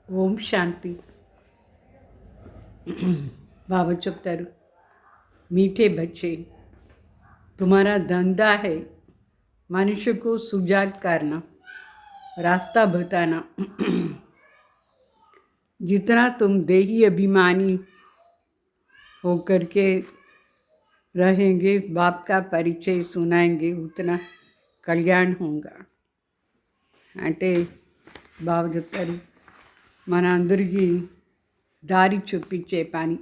ओम शांति। बाबा चुप्तारू, मीठे बच्चे, तुम्हारा धंधा है मनुष्य को सुजाग करना, रास्ता बताना। जितना तुम देही अभिमानी होकर के रहेंगे, बाप का परिचय सुनाएंगे, उतना कल्याण होगा। అంటే బాబు చెప్తారు, మన అందరికీ దారి చూపించే పని,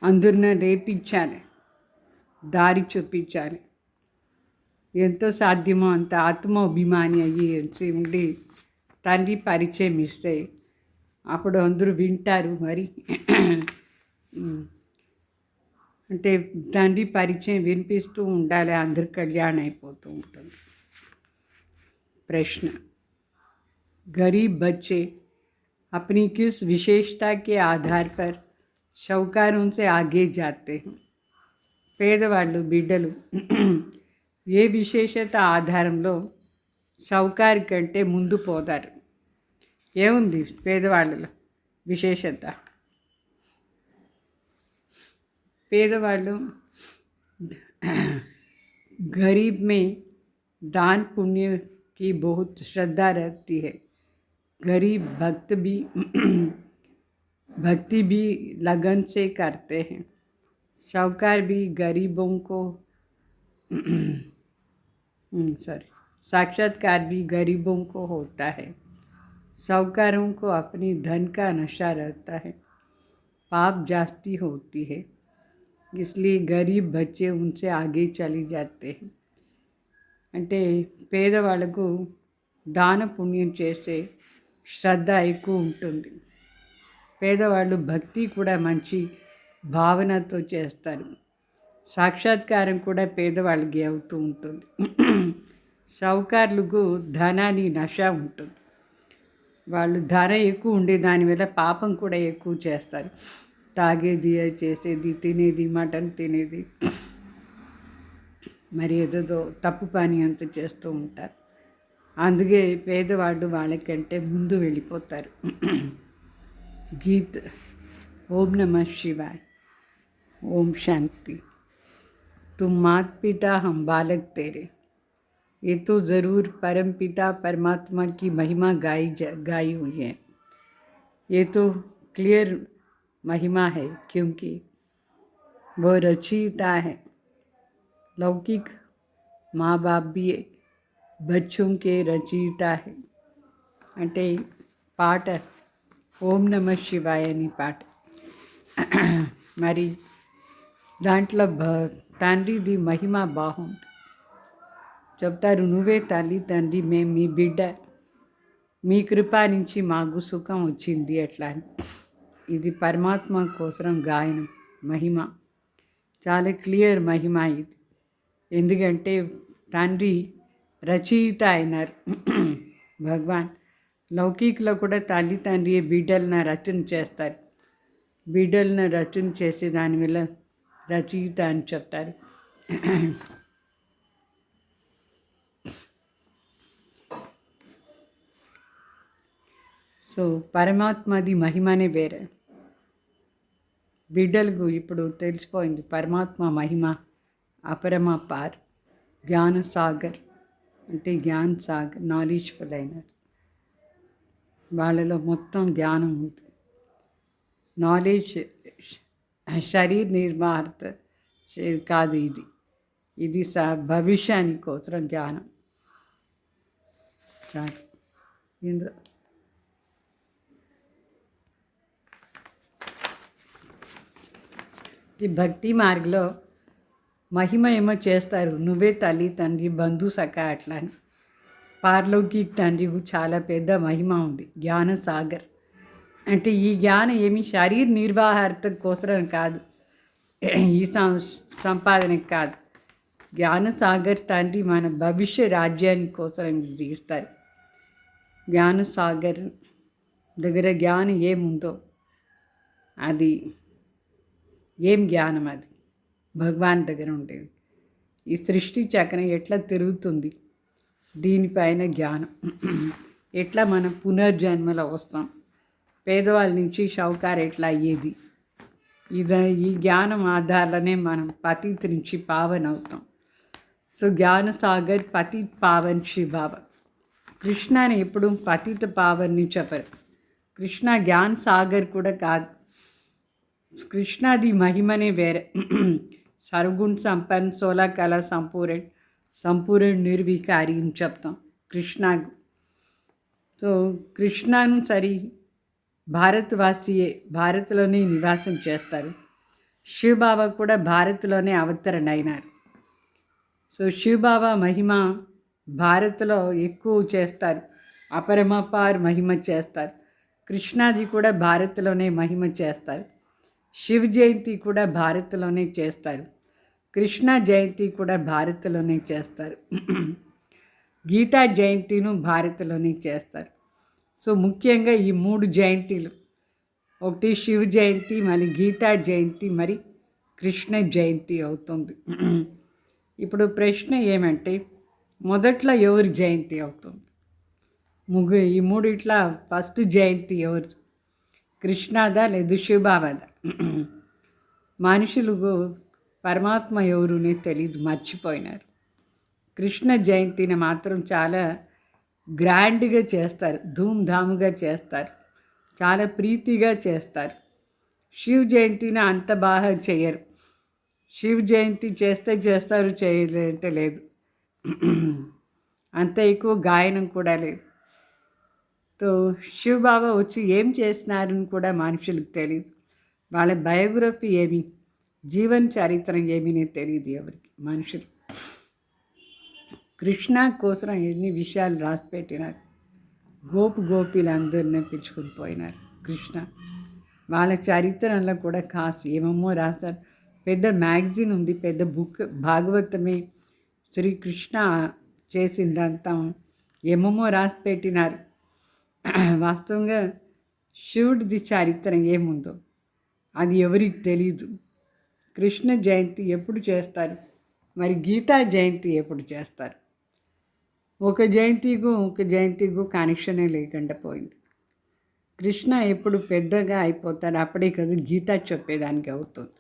అందరిని రేపించాలి, దారి చూపించాలి. ఎంతో సాధ్యమో అంత ఆత్మాభిమాని అయ్యి ఉండి తండ్రి పరిచయం ఇస్తే అప్పుడు అందరూ వింటారు. మరి అంటే తండ్రి పరిచయం వినిపిస్తూ ఉండాలి, అందరు కళ్యాణం అయిపోతూ ఉంటుంది. प्रश्न, गरीब बच्चे अपनी किस विशेषता के आधार पर షౌకారం से आगे जाते हैं? పేదవాళ్ళు బిడ్డలు ఏ విశేషత ఆధారంలో షౌకారి కంటే ముందు పోతారు? ఏముంది పేదవాళ్ళలో విశేషత? పేదవాళ్ళు गरीब में दान पुण्य की बहुत श्रद्धा रहती है. गरीब भक्ति भी लगन से करते हैं. साहूकार भी गरीबों को साक्षात्कार भी गरीबों को होता है. साहूकारों को अपनी धन का नशा रहता है, पाप जास्ती होती है, इसलिए गरीब बच्चे उनसे आगे चले जाते हैं. అంటే పేదవాళ్ళకు దాన పుణ్యం చేసే శ్రద్ధ ఎక్కువ ఉంటుంది. పేదవాళ్ళు భక్తి కూడా మంచి భావనతో చేస్తారు. సాక్షాత్కారం కూడా పేదవాళ్ళకి అవుతూ ఉంటుంది. షౌకార్లకు ధనాన్ని నష ఉంటుంది. వాళ్ళు ధన ఎక్కువ ఉండే దానివల్ల పాపం కూడా ఎక్కువ చేస్తారు. తాగేది, చేసేది, తినేది, మటన్ తినేది, మరి ఏదో తప్పు పని అంత చేస్తూ ఉంటారు. అందుకే పేదవాళ్ళు వాళ్ళకంటే ముందు వెళ్ళిపోతారు. గీత్. ఓం నమః శివాయ. ఓం శాంతి. तुम मात पिता हम बालक तेरे, ये तो ज़रूर परम पिता परमात्मा की महिमा गाई हुई है. ये तो क्लियर महिमा है, क्योंकि वो रचयिता है. लौकिक माँ बाप भी बच्चों के रचयिता है. అంటే పాట ఓం నమ శివాయ అని పాట. మరి దాంట్లో తండ్రిది మహిమ బాగుంది. చెప్తారు, నువ్వే తల్లి తండ్రి, మేము మీ బిడ్డ, మీ కృప నుంచి మాకు సుఖం వచ్చింది అట్లా అని. ఇది పరమాత్మ కోసం గాయనం మహిమ, చాలా క్లియర్ మహిమ ఇది. ఎందుకంటే తండ్రి రచయిత అయినారు. భగవాన్ లౌకికలో కూడా తల్లి తండ్రి బిడ్డలను రచన చేస్తారు. బిడ్డలను రచన చేసే దానివల్ల రచయిత అని చెప్తారు. సో పరమాత్మది మహిమనే వేరే. బిడ్డలకు ఇప్పుడు తెలిసిపోయింది పరమాత్మ మహిమ అపరమ పార్. జ్ఞాన సాగర్ అంటే జ్ఞాన్ సాగర్, నాలెడ్జ్ఫుల్ అయినారు. వాళ్ళలో మొత్తం జ్ఞానం ఉంది. నాలెడ్జ్ శరీర నిర్మాత కాదు, ఇది భవిష్యాని కోసం జ్ఞానం. ఇందులో ఈ భక్తి మార్గంలో మహిమ ఏమో చేస్తారు, నువ్వే తల్లి తండ్రి బంధు సఖ అట్లా అని. పార్లౌకిక తండ్రి చాలా పెద్ద మహిమ ఉంది. జ్ఞాన సాగర్ అంటే ఈ జ్ఞానం ఏమి శరీర నిర్వాహార్థం కోసం కాదు, ఈ సంపాదనకి కాదు. జ్ఞాన సాగర్ తండ్రి మన భవిష్య రాజ్యాని కోసం తీస్తారు. జ్ఞాన సాగర్ దగ్గర జ్ఞానం ఏముందో అది ఏం జ్ఞానం, అది భగవాన్ దగ్గర ఉండేది. ఈ సృష్టి చక్రం ఎట్లా తిరుగుతుంది, దీనిపైన జ్ఞానం. ఎట్లా మనం పునర్జన్మలో వస్తాం, పేదవాళ్ళ నుంచి షౌకార్ ఎట్లా అయ్యేది, ఈ జ్ఞానం ఆధారాలనే మనం పతిత్ నుంచి పావన్ అవుతాం. సో జ్ఞాన సాగర్ పతిత్ పావన్ శిబాబా. కృష్ణని ఎప్పుడు పతిత పావన్ని చెప్పరు. కృష్ణ జ్ఞాన్ సాగర్ కూడా కాదు. కృష్ణాది మహిమనే వేరే. సర్వగుణ సంపన్న, 16 కళ సంపూర్ణ నిర్వికారి అని చెప్తాం కృష్ణ. సో కృష్ణను సరి భారతవాసియే, భారత్లోనే నివాసం చేస్తారు. శివబాబా కూడా భారత్లోనే అవతరణ అయినారు. సో శివబాబా మహిమ భారత్లో ఎక్కువ చేస్తారు, అపరమపార్ మహిమ చేస్తారు. కృష్ణాజీ కూడా భారత్లోనే మహిమ చేస్తారు. శివ జయంతి కూడా భారత్లోనే చేస్తారు. కృష్ణ జయంతి కూడా భారత్లోనే చేస్తారు. గీతా జయంతిను భారత్లోనే చేస్తారు. సో ముఖ్యంగా ఈ 3 జయంతిలు, ఒకటి శివ జయంతి, మళ్ళీ గీతా జయంతి, మరి కృష్ణ జయంతి అవుతుంది. ఇప్పుడు ప్రశ్న ఏమంటే, మొదట్లో ఎవరి జయంతి అవుతుంది? ఈ మూడిట్లా ఫస్ట్ జయంతి ఎవరు? కృష్ణాదా లేదు శివబాబాదా? మనుషులు పరమాత్మ ఎవరునే తెలీదు, మర్చిపోయినారు. కృష్ణ జయంతిని మాత్రం చాలా గ్రాండ్గా చేస్తారు, ధూమ్ధాముగా చేస్తారు, చాలా ప్రీతిగా చేస్తారు. శివ జయంతిని అంత బాగా చేయరు. శివ జయంతి చేస్తారు, చేయలేదంటే లేదు. అంత ఎక్కువ గాయనం కూడా లేదు. తో శివబాబా వచ్చి ఏం చేసినారని కూడా మనుషులకు తెలియదు. వాళ్ళ బయోగ్రఫీ ఏమి, జీవన చరిత్ర ఏమీ తెలియదు ఎవరికి, మనుషులు. కృష్ణ కోసం ఎన్ని విషయాలు రాసి పెట్టినారు. గోపిలందరినీ పిలుచుకుని పోయినారు కృష్ణ. వాళ్ళ చరిత్రలో కూడా కాస్త ఏమేమో రాస్తారు. పెద్ద మ్యాగజైన్ ఉంది, పెద్ద బుక్, భాగవతమే శ్రీకృష్ణ చేసిందంతా ఏమేమో రాసి పెట్టినారు. వాస్తవంగా శివుడిది చరిత్ర ఏముందో అది ఎవరికి తెలీదు. కృష్ణ జయంతి ఎప్పుడు చేస్తారు, మరి గీతా జయంతి ఎప్పుడు చేస్తారు? ఒక జయంతికు కనెక్షనే లేకుండా పోయింది. కృష్ణ ఎప్పుడు పెద్దగా అయిపోతారు, అప్పుడే కదా గీతా చెప్పేదానికి అవుతుంది.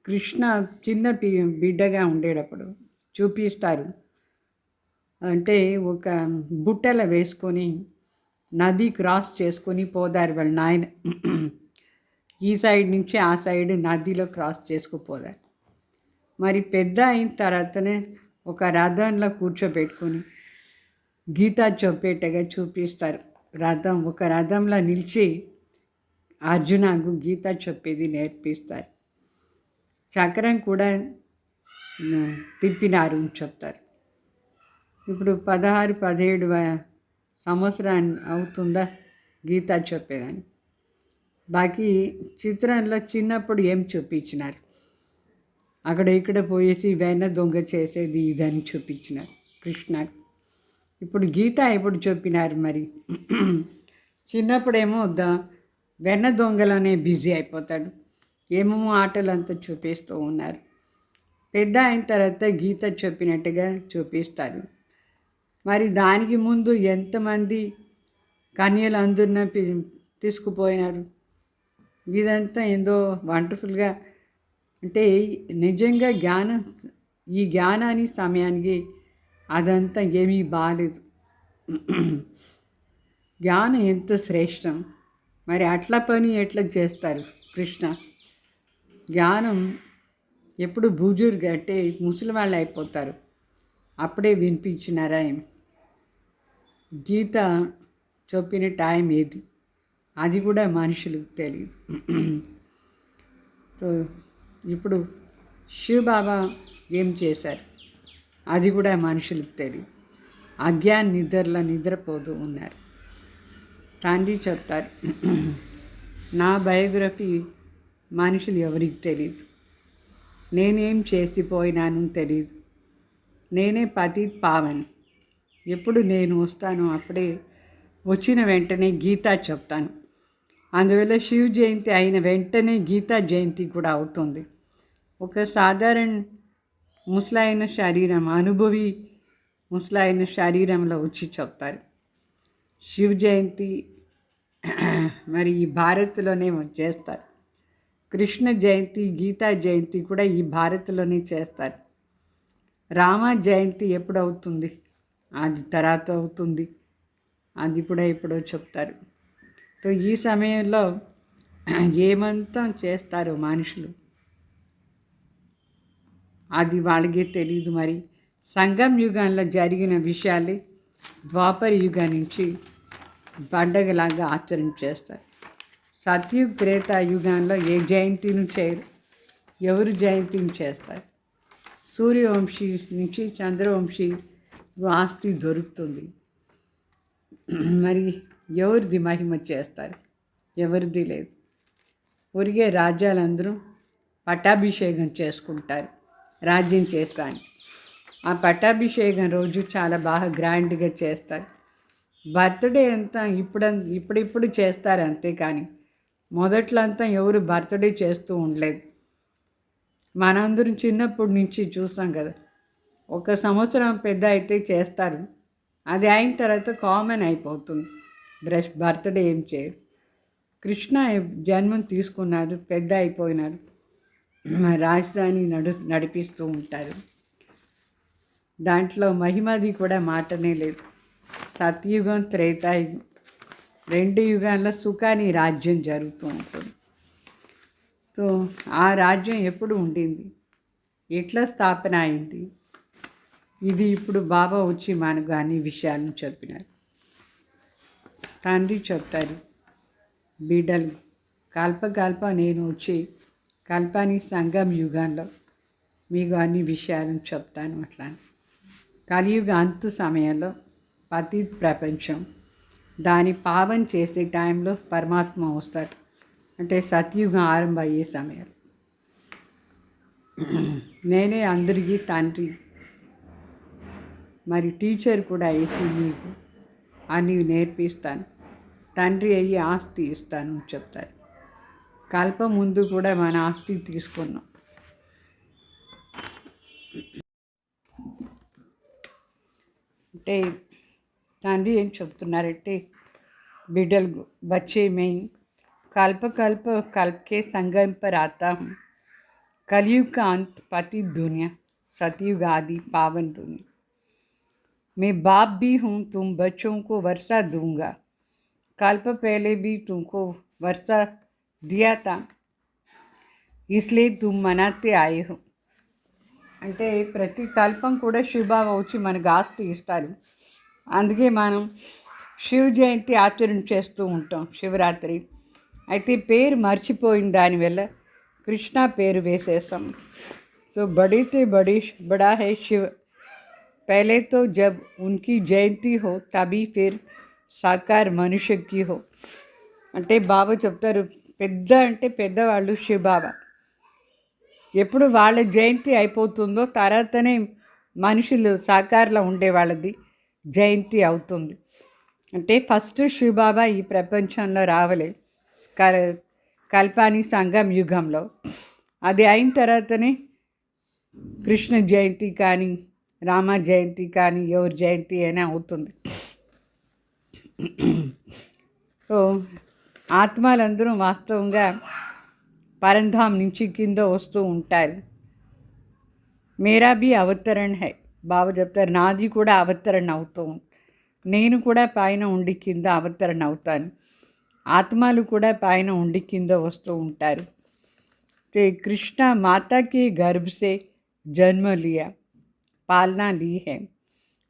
కృష్ణ చిన్న బిడ్డగా ఉండేటప్పుడు చూపిస్తారు. అంటే ఒక బుట్టలో వేసుకొని నది క్రాస్ చేసుకొని పోదారు వాళ్ళ నాయన. ఈ సైడ్ నుంచి ఆ సైడ్ నదిలో క్రాస్ చేసుకుపోదారు. మరి పెద్ద అయిన తర్వాతనే ఒక రథంలో కూర్చోబెట్టుకొని గీతా చెప్పేటగా చూపిస్తారు. ఒక రథంలో నిలిచి అర్జునకు గీత చెప్పేది నేర్పిస్తారు. చక్రం కూడా తిప్పినారు అని చెప్తారు. ఇప్పుడు 16-17 సంవత్సరాన్ని అవుతుందా గీత చెప్పేదని. బాకీ చిత్రంలో చిన్నప్పుడు ఏం చూపించినారు, అక్కడ ఇక్కడ పోయేసి వెన్న దొంగ చేసేది ఇదని చూపించినారు కృష్ణ. ఇప్పుడు గీత ఎప్పుడు చెప్పినారు మరి? చిన్నప్పుడేమో వెన్న దొంగలనే బిజీ అయిపోతాడు, ఏమేమో ఆటలంతా చూపిస్తూ ఉన్నారు. పెద్ద అయిన తర్వాత గీత చెప్పినట్టుగా చూపిస్తారు. మరి దానికి ముందు ఎంతమంది కన్యలు అందరినీ తీసుకుపోయినారు. ఇదంతా ఏందో వండర్ఫుల్గా, అంటే నిజంగా ఈ జ్ఞానాన్ని సమయానికి అదంతా ఏమీ బాగాలేదు. జ్ఞానం ఎంత శ్రేష్టం, మరి అట్లా పని ఎట్లా చేస్తారు కృష్ణ? జ్ఞానం ఎప్పుడు బుజుర్గ్ అంటే ముసలి వాళ్ళు అయిపోతారు, అప్పుడే వినిపించినారా ఏమి? గీత చెప్పిన టైం ఏది, అది కూడా మనుషులకు తెలియదు. సో ఇప్పుడు శివబాబా ఏం చేశారు, అది కూడా మనుషులకు తెలియదు. అజ్ఞాన నిద్రపోతూ ఉన్నారు. తండ్రి చెప్తారు, నా బయోగ్రఫీ మనుషులు ఎవరికి తెలియదు, నేనేం చేసిపోయినాను తెలియదు, నేనే పతిత్ పావన్. ఎప్పుడు నేను వస్తానో అప్పుడే వచ్చిన వెంటనే గీతా చెప్తాను. అందువల్ల శివ జయంతి అయిన వెంటనే గీతా జయంతి కూడా అవుతుంది. ఒక సాధారణ ముసలాయన శరీరం, అనుభవి ముసలాయన శరీరంలో వచ్చి చెప్తారు. శివ జయంతి మరి ఈ భారత్లోనే చేస్తారు. కృష్ణ జయంతి, గీతా జయంతి కూడా ఈ భారత్లోనే చేస్తారు. రామ జయంతి ఎప్పుడు అవుతుంది, అది తర్వాత అవుతుంది, అది కూడా ఎప్పుడో చెప్తారు. సో ఈ సమయంలో ఏమంతా చేస్తారు మనుషులు, అది వాళ్ళకే తెలియదు. మరి సంగం యుగంలో జరిగిన విషయాలే ద్వాపర యుగం నుంచి పండగలాగా ఆచరణ చేస్తారు. సత్యుగ త్రేతాయుగంలో ఏ జయంతిని చేయరు, ఎవరు జయంతిని చేస్తారు. సూర్యవంశీ నుంచి చంద్రవంశీ ఆస్తి దొరుకుతుంది. మరి ఎవరిది మహిమ చేస్తారు, ఎవరిది లేదు. ఒరిగే రాజ్యాలందరూ పట్టాభిషేకం చేసుకుంటారు రాజ్యం చేస్తాను. ఆ పట్టాభిషేకం రోజు చాలా బాగా గ్రాండ్గా చేస్తారు. బర్త్డే అంతా ఇప్పుడిప్పుడు చేస్తారు అంతే, కానీ మొదట్లో అంతా ఎవరు బర్త్డే చేస్తూ ఉండలేదు. మనందరం చిన్నప్పటి నుంచి చూస్తాం కదా, ఒక సంవత్సరం పెద్ద అయితే చేస్తారు, అది అయిన తర్వాత కామన్ అయిపోతుంది. బర్త్డే ఏం చేయరు. కృష్ణ జన్మం తీసుకున్నాడు, పెద్ద అయిపోయినాడు, రాజధాని నడిపిస్తూ ఉంటారు. దాంట్లో మహిమది కూడా మాటనే లేదు. సత్యుగం, త్రేతాయుగం రెండు యుగాల్లో సుఖాని రాజ్యం జరుగుతూ ఉంటుంది. సో ఆ రాజ్యం ఎప్పుడు ఉండింది, ఎట్లా స్థాపన అయింది, ఇది ఇప్పుడు బాబా వచ్చి మనకు అన్ని విషయాలను చెప్పినారు. తండ్రి చెప్తారు, బిడ్డలు కల్ప నేను వచ్చి కల్పాని సంగం యుగంలో మీకు అన్ని విషయాలను చెప్తాను. అట్లా కలియుగ అంతు సమయంలో పతిత్ ప్రపంచం దాని పావన చేసే టైంలో పరమాత్మ వస్తారు. అంటే సత్యుగం ఆరంభం అయ్యే సమయాలు. నేనే అందరికీ తండ్రి, మరి టీచర్ కూడా వేసి మీకు అన్నీ నేర్పిస్తాను, తండ్రి అయ్యి ఆస్తి ఇస్తాను చెప్తారు. కల్ప ముందు కూడా మన ఆస్తి తీసుకున్నాం. అంటే తండ్రి ఏం చెప్తున్నారంటే, बिडल बच्चे में कल्प कल्प कल्प के संगम पर आता हूँ। कलयुग का अंत पतित दुनिया, सतयुग आदि पावन दुनिया। मैं बाप भी हूँ, तुम बच्चों को वर्षा दूंगा। कल्प पहले भी तुमको वर्षा दिया था, इसलिए तुम मनाते आए हो। అంటే ప్రతి కల్పం కూడా శివబాబా వచ్చి మనకు ఆస్తి ఇస్తారు. అందుకే మనం శివ జయంతి ఆచరణ చేస్తూ ఉంటాం, శివరాత్రి. అయితే పేరు మర్చిపోయిన దానివల్ల కృష్ణ పేరు వేసేసాం. तो बड़ी से बड़ा है शिव। पहले तो जब उनकी जयंती हो तभी फिर साकार मनुष्य की हो। అంటే బాబా చెప్తారు, పెద్ద అంటే పెద్దవాళ్ళు శివబాబా. ఎప్పుడు వాళ్ళ జయంతి అయిపోతుందో తర్వాతనే మనుషులు సాకారంలో ఉండే వాళ్ళది జయంతి అవుతుంది. అంటే ఫస్ట్ శివబాబా ఈ ప్రపంచంలో రావలే కల్పాని సంగం యుగంలో. అది అయిన తర్వాతనే కృష్ణ జయంతి కానీ రామ జయంతి కానీ ఎవరి జయంతి అయినా అవుతుంది. సో ఆత్మలందరూ వాస్తవంగా పరంధామ్ నుంచి కింద వస్తూ ఉంటారు. మేరా బి అవతరణ హై, బాబా చెప్తారు, నాది కూడా అవతరణ అవుతూ, నేను కూడా పైన ఉండి కింద అవతరణ అవుతాను. ఆత్మలు కూడా పైన ఉండి కింద వస్తూ ఉంటారు. కృష్ణ మాతాకి గర్భ సే जन्म लिया, पालना ली है,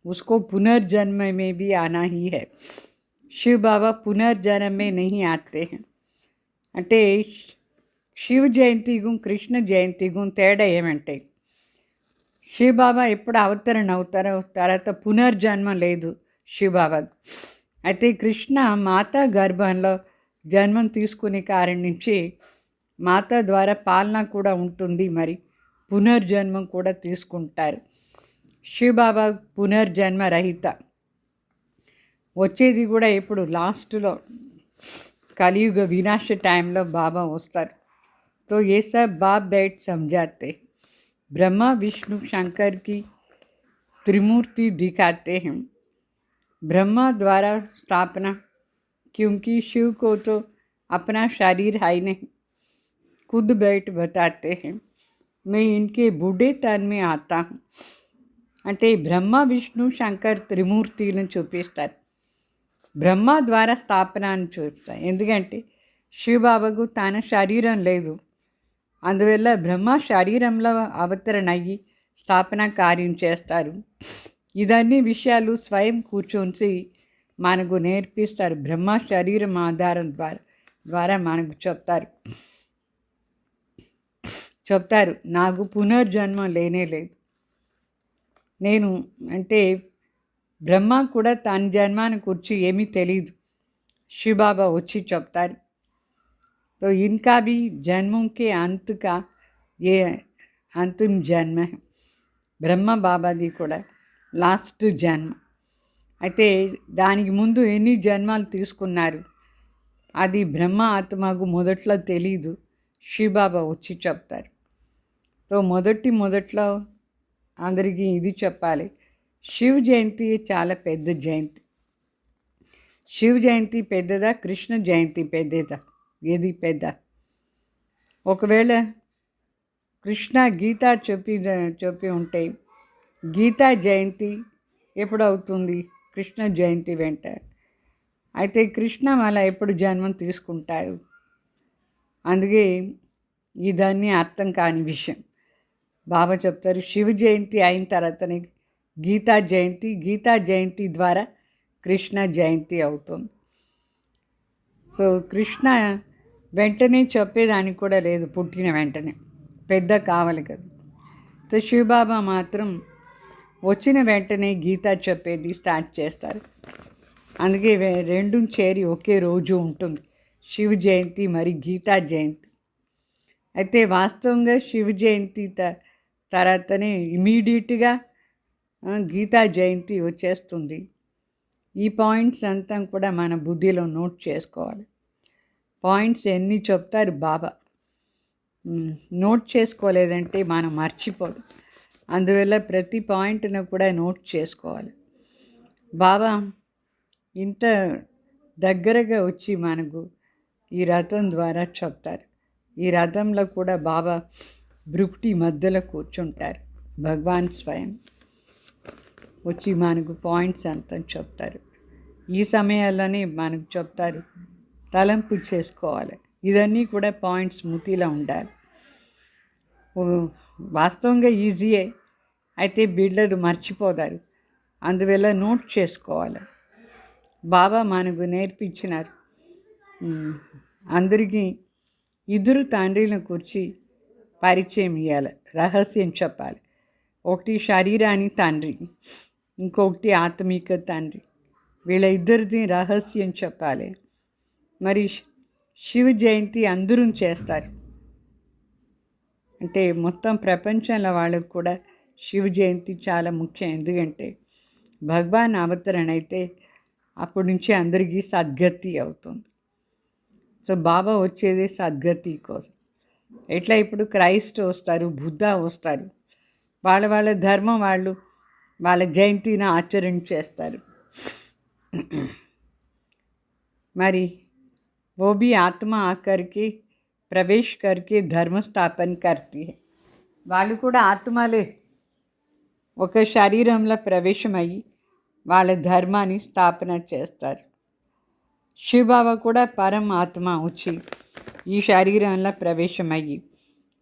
उसको पुनर्जन्म में भी आना ही है. शिव बाबा पुनर्जन्म में नहीं आते हैं. అంటే శివ జయంతికు కృష్ణ జయంతికు తేడా ఏమంటే, శివబాబా ఎప్పుడు అవతరణ అవుతారో తర్వాత పునర్జన్మ లేదు శివబాబాకు. అయితే కృష్ణ మాతా గర్భంలో జన్మం తీసుకునే కారణం నుంచి మాతా ద్వారా పాలన కూడా ఉంటుంది, మరి పునర్జన్మం కూడా తీసుకుంటారు. శివబాబా పునర్జన్మ రహిత. వచ్చేది కూడా ఎప్పుడు లాస్ట్లో కలియుగ వినాశ టైంలో బాబా వస్తారు. तो ये सब बाप बैठ समझाते, ब्रह्मा विष्णु शंकर की त्रिमूर्ति दिखाते हैं. ब्रह्मा द्वारा स्थापना, क्योंकि शिव को तो अपना शरीर है नहीं, खुद बैठ बताते हैं, मैं इनके बूढ़े तन में आता हूँ అంటే బ్రహ్మ విష్ణు శంకర్ త్రిమూర్తులను చూపిస్తారు. బ్రహ్మ ద్వారా స్థాపన అని చూపిస్తారు. ఎందుకంటే శివబాబాకు తన శరీరం లేదు, అందువల్ల బ్రహ్మ శరీరంలో అవతరణ అయ్యి స్థాపన కార్యం చేస్తారు. ఇదన్నీ విషయాలు స్వయం కూర్చొని మనకు నేర్పిస్తారు. బ్రహ్మ శరీరం ఆధారం ద్వారా మనకు చెప్తారు నాకు పునర్జన్మ లేనే లేదు. నేను అంటే బ్రహ్మ కూడా తన జన్మాన్ని గురించి ఏమీ తెలియదు, శివబాబా వచ్చి చెప్తారు. तो इनका भी जन्मों के अंत का ये अंतिम जन्म है. బ్రహ్మ బాబాది కూడా లాస్ట్ జన్మ. అయితే దానికి ముందు ఎన్ని జన్మాలు తీసుకున్నారు అది బ్రహ్మ ఆత్మకు మొదట్లో తెలీదు, శివబాబా వచ్చి చెప్తారు. तो మొదట్లో అందరికీ ఇది చెప్పాలి, శివ జయంతి చాలా పెద్ద జయంతి. శివ జయంతి పెద్దదా, కృష్ణ జయంతి పెద్దదా? ఏది పెద్ద? ఒకవేళ కృష్ణ గీత చెప్పి ఉంటే గీతా జయంతి ఎప్పుడు అవుతుంది? కృష్ణ జయంతి వెంట. అయితే కృష్ణ మళ్ళీ ఎప్పుడు జన్మం తీసుకుంటారు? అందుకే ఇదన్నీ అర్థం కాని విషయం. బాబా చెప్తారు శివ జయంతి అయిన తర్వాతనే గీతా జయంతి ద్వారా కృష్ణ జయంతి అవుతుంది. సో కృష్ణ వెంటనే చెప్పేదానికి కూడా లేదు, పుట్టిన వెంటనే పెద్ద కావాలి కదా. సో శివబాబా మాత్రం వచ్చిన వెంటనే గీత చెప్పేది స్టార్ట్ చేస్తారు. అందుకే రెండు చేరి ఒకే రోజు ఉంటుంది, శివ జయంతి మరి గీతా జయంతి. అయితే వాస్తవంగా శివ జయంతి తర్వాతనే ఇమీడియట్గా గీతా జయంతి వచ్చేస్తుంది. ఈ పాయింట్స్ అంతా కూడా మన బుద్ధిలో నోట్ చేసుకోవాలి. పాయింట్స్ ఎన్ని చెప్తారు బాబా, నోట్ చేసుకోలేదంటే మనం మర్చిపోదు. అందువల్ల ప్రతి పాయింట్ను కూడా నోట్ చేసుకోవాలి. బాబా ఇంత దగ్గరగా వచ్చి మనకు ఈ రథం ద్వారా చెప్తారు. ఈ రథంలో కూడా బాబా బ్రుక్టి మధ్యలో కూర్చుంటారు. భగవాన్ స్వయం వచ్చి మనకు పాయింట్స్ అంతా చెప్తారు. ఈ సమయాల్లోనే మనకు చెప్తారు తలంపు చేసుకోవాలి. ఇదన్నీ కూడా పాయింట్స్ స్మృతిలో ఉండాలి. వాస్తవంగా ఈజీయే, అయితే బిడ్డలు మర్చిపోతారు. అందువల్ల నోట్ చేసుకోవాలి. బాబా మనకు నేర్పించినారు. అందరికీ ఇద్దరు తండ్రిని కూర్చి పరిచయం ఇవ్వాలి, రహస్యం చెప్పాలి. ఒకటి శరీరాని తండ్రి, ఇంకొకటి ఆత్మిక తండ్రి. వీళ్ళ ఇద్దరిది రహస్యం చెప్పాలి. మరి శివ జయంతి అందరూ చేస్తారు. అంటే మొత్తం ప్రపంచంలో వాళ్ళకు కూడా శివ జయంతి చాలా ముఖ్యం. ఎందుకంటే భగవాన్ అవతరణ అయితే అప్పటి నుంచి అందరికీ సద్గతి అవుతుంది. సో బాబా వచ్చేది సద్గతి కోసం. ఎట్లా ఇప్పుడు క్రైస్ట్ వస్తారు, బుద్ధ వస్తారు, వాళ్ళ ధర్మం వాళ్ళ జయంతిని ఆచరణ చేస్తారు. మరి वो भी आत्मा आकर के प्रवेश करके धर्म स्थापन करती है. వాళ్ళు కూడా ఆత్మలే ఒక శరీరంలో ప్రవేశమయ్యి వాళ్ళ ధర్మాన్ని స్థాపన చేస్తారు. శివబాబా కూడా పరమాత్మ వచ్చి ఈ శరీరంలో ప్రవేశమయ్యి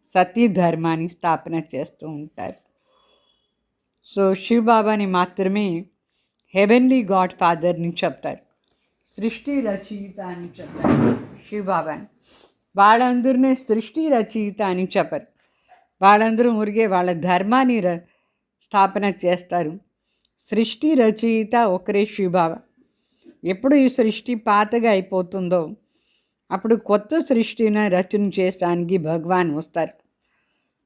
సతీ ధర్మాన్ని స్థాపన చేస్తూ ఉంటారు. సో శివబాబాని మాత్రమే హెవెన్లీ గాడ్ ఫాదర్ని చెప్తారు, సృష్టి రచయిత అని చెప్తారు శివబాబాని. వాళ్ళందరినీ సృష్టి రచయిత అని చెప్పరు. వాళ్ళందరూ మురిగే వాళ్ళ ధర్మాన్ని స్థాపన చేస్తారు. సృష్టి రచయిత ఒకరే శివబాబా. ఎప్పుడు ఈ సృష్టి పాతగా అయిపోతుందో అప్పుడు కొత్త సృష్టిని రచన చేయడానికి భగవాన్ వస్తారు.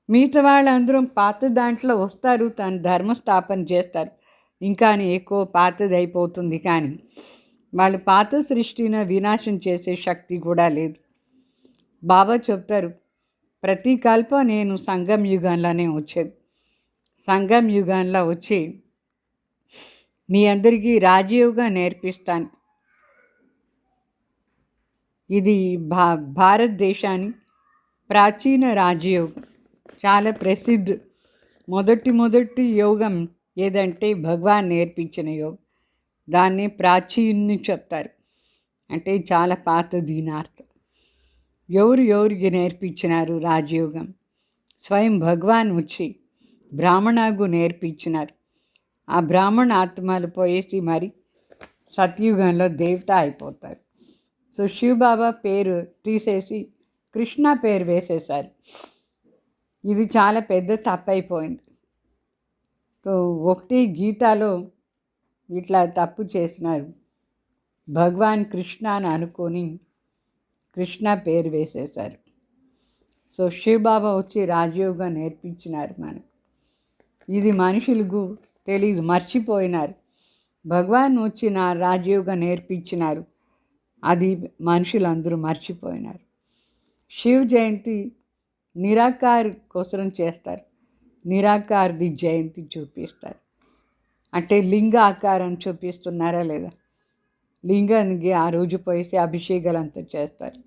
మిగతా వాళ్ళందరూ పాత దాంట్లో వస్తారు, తన ధర్మస్థాపన చేస్తారు. ఇంకా ఎక్కువ పాతది అయిపోతుంది, కానీ వాళ్ళు పాత సృష్టిని వినాశం చేసే శక్తి కూడా లేదు. బాబా చెప్తారు ప్రతి కల్ప నేను సంగం యుగంలోనే వచ్చేది. సంగం యుగంలో వచ్చి మీ అందరికీ రాజయోగా నేర్పిస్తాను. ఇది భారతదేశాన్ని ప్రాచీన రాజయోగం, చాలా ప్రసిద్ధ. మొదటి యోగం ఏదంటే భగవాన్ నేర్పించిన యోగం. దాన్ని ప్రాచీన్ని చెప్తారు, అంటే చాలా పాత దీనార్థం. ఎవరికి నేర్పించినారు రాజయోగం? స్వయం భగవాన్ వచ్చి బ్రాహ్మణకు నేర్పించినారు. ఆ బ్రాహ్మణ ఆత్మలు పోయేసి మరి సత్యుగంలో దేవత అయిపోతారు. సో శివబాబా పేరు తీసేసి కృష్ణ పేరు వేసేసారు. ఇది చాలా పెద్ద తప్పైపోయింది. సో ఒకటి గీతాలో ఇట్లా తప్పు చేసినారు. భగవాన్ కృష్ణ అని అనుకొని కృష్ణ పేరు వేసేశారు. సో శివబాబా వచ్చి రాజయోగా నేర్పించినారు మనకు. ఇది మనుషులకు తెలీదు, మర్చిపోయినారు. భగవాన్ వచ్చి నా రాజయోగా నేర్పించినారు, అది మనుషులందరూ మర్చిపోయినారు. శివ జయంతి నిరాకార్ కోసం చేస్తారు. నిరాకార్ది జయంతి చూపిస్తారు. అంటే లింగ ఆకారం చూపిస్తున్నారా లేదా? లింగానికి ఆ రోజు పోయేసి అభిషేకాలు అంతా చేస్తారు.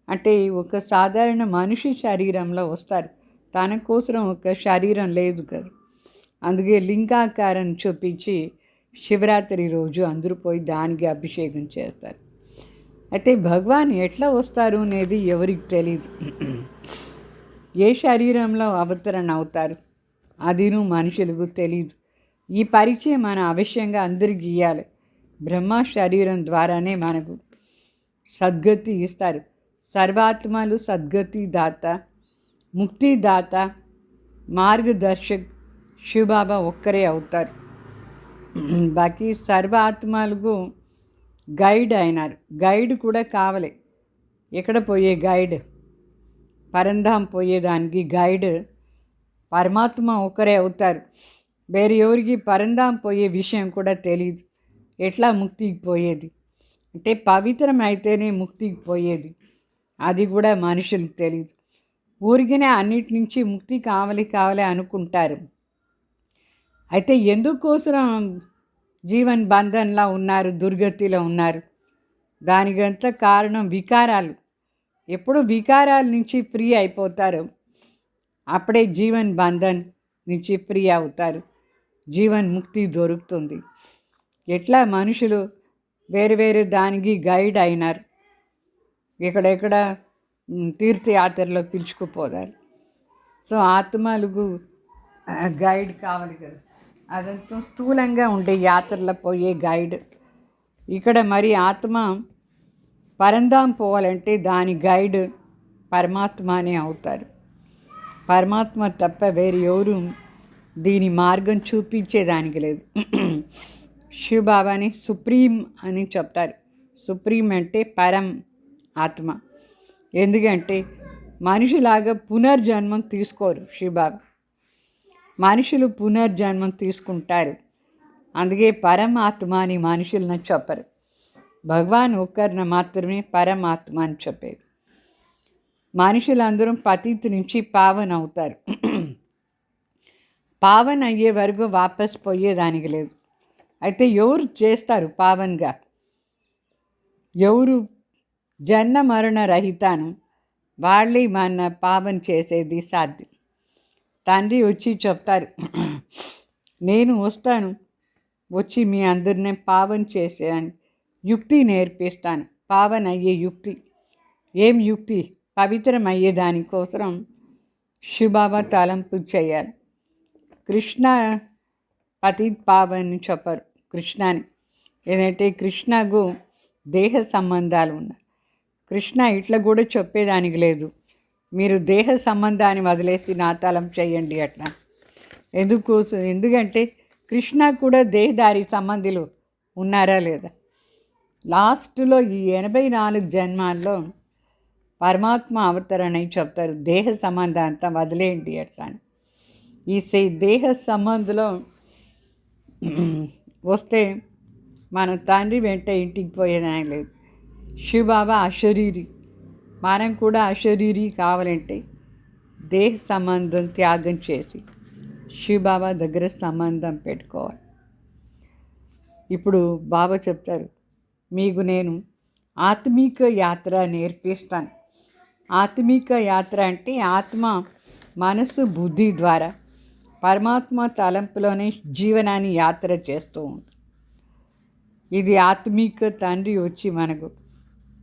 అంటే ఒక సాధారణ మనిషి శరీరంలో వస్తారు, తన కోసం ఒక శరీరం లేదు కదా. అందుకే లింగాకారం చూపించి శివరాత్రి రోజు అందరూ పోయి దానికి అభిషేకం చేస్తారు. అయితే భగవాన్ ఎట్లా వస్తారు అనేది ఎవరికి తెలియదు. ఏ శరీరంలో అవతరణ అవుతారు అదిను మనుషులకు తెలియదు. ఈ పరిచయం మన అవశ్యంగా అందరికి ఇవ్వాలి. బ్రహ్మ శరీరం ద్వారానే మనకు సద్గతి ఇస్తారు. సర్వాత్మలు సద్గతి దాత, ముక్తిదాత, మార్గదర్శక్ శివబాబా ఒక్కరే అవుతారు. బాకీ సర్వాత్మలకు గైడ్ అయినారు. గైడ్ కూడా కావాలి. ఎక్కడ పోయే గైడ్? పరంధాం పోయేదానికి గైడ్ పరమాత్మ ఒకరే అవుతారు. వేరే ఎవరికి పరంధాం పోయే విషయం కూడా తెలియదు. ఎట్లా ముక్తికి పోయేది అంటే పవిత్రం అయితేనే ముక్తికి పోయేది, అది కూడా మనుషులకు తెలియదు. ఊరికినే అన్నిటి నుంచి ముక్తి కావాలి అనుకుంటారు. అయితే ఎందుకోసం జీవన్ బంధంలో ఉన్నారు, దుర్గతిలో ఉన్నారు? దానికంతా కారణం వికారాలు. ఎప్పుడు వికారాల నుంచి ఫ్రీ అయిపోతారు అప్పుడే జీవన్ బంధన్ నుంచి ఫ్రీ అవుతారు, జీవన్ ముక్తి దొరుకుతుంది. ఎట్లా మనుషులు వేరు దానికి గైడ్ అయినారు. ఎక్కడెక్కడ తీర్థయాత్రలో పిలుచుకుపోతారు. సో ఆత్మలకు గైడ్ కావాలి కదా. అదంతా స్థూలంగా ఉండే యాత్రలో పోయే గైడ్. ఇక్కడ మరి ఆత్మ పరంధాం పోవాలంటే దాని గైడ్ పరమాత్మనే అవుతారు. పరమాత్మ తప్ప వేరే ఎవరు దీని మార్గం చూపించేదానికి లేదు. శివబాబాని సుప్రీం అని చెప్తారు. సుప్రీం అంటే పరం ఆత్మ. ఎందుకంటే మనిషిలాగా పునర్జన్మం తీసుకోరు శివబాబా. మనుషులు పునర్జన్మం తీసుకుంటారు. అందుకే పరమాత్మ అని మనుషులను చెప్పరు. భగవాన్ ఒక్కరిని మాత్రమే పరమాత్మ అని చెప్పేది. మనుషులందరూ పతిత్ నుంచి పావన్ అవుతారు. పావన్ అయ్యే వరకు వాపస్ పోయేదానికి లేదు. అయితే ఎవరు చేస్తారు పావన్గా? ఎవరు జన్మ మరణ రహితాను వాళ్ళే మన పావన్ చేసేది సాధ్యం. తండ్రి వచ్చి చెప్తారు, నేను వస్తాను, వచ్చి మీ అందరినీ పావన్ చేసేయని యుక్తి నేర్పిస్తాను. పావన్ అయ్యే యుక్తి. ఏం యుక్తి? పవిత్రం అయ్యే దానికోసం శివబాబా తలంపు చేయాలి. కృష్ణ పతిత్ పావన్ చెప్పరు కృష్ణని. ఏదంటే కృష్ణకు దేహ సంబంధాలు ఉన్నాయి. కృష్ణ ఇట్లా కూడా చెప్పేదానికి లేదు, మీరు దేహ సంబంధాన్ని వదిలేసి నా తలం చేయండి అట్లా. ఎందుకంటే కృష్ణ కూడా దేహదారి సంబంధులు ఉన్నారా లేదా? లాస్ట్లో ఈ 84 జన్మాల్లో పరమాత్మ అవతరణ అని చెప్తారు. దేహ సంబంధం అంతా వదిలేయండి అట్లా అని. ఈ దేహ సంబంధంలో వస్తే మన తండ్రి వెంట ఇంటికి పోయేదానికి లేదు. శివబాబా అశరీరి, మనం కూడా అశరీరి కావాలంటే దేహ సంబంధం త్యాగం చేసి శివబాబా దగ్గర సంబంధం పెట్టుకోవాలి. ఇప్పుడు బాబా చెప్తారు, మీకు నేను ఆత్మీక యాత్ర నేర్పిస్తాను. ఆత్మీక యాత్ర అంటే ఆత్మ మనసు బుద్ధి ద్వారా పరమాత్మ తలంపులోనే జీవనాన్ని యాత్ర చేస్తూ ఉంది. ఇది ఆత్మీక తండ్రి వచ్చి మనకు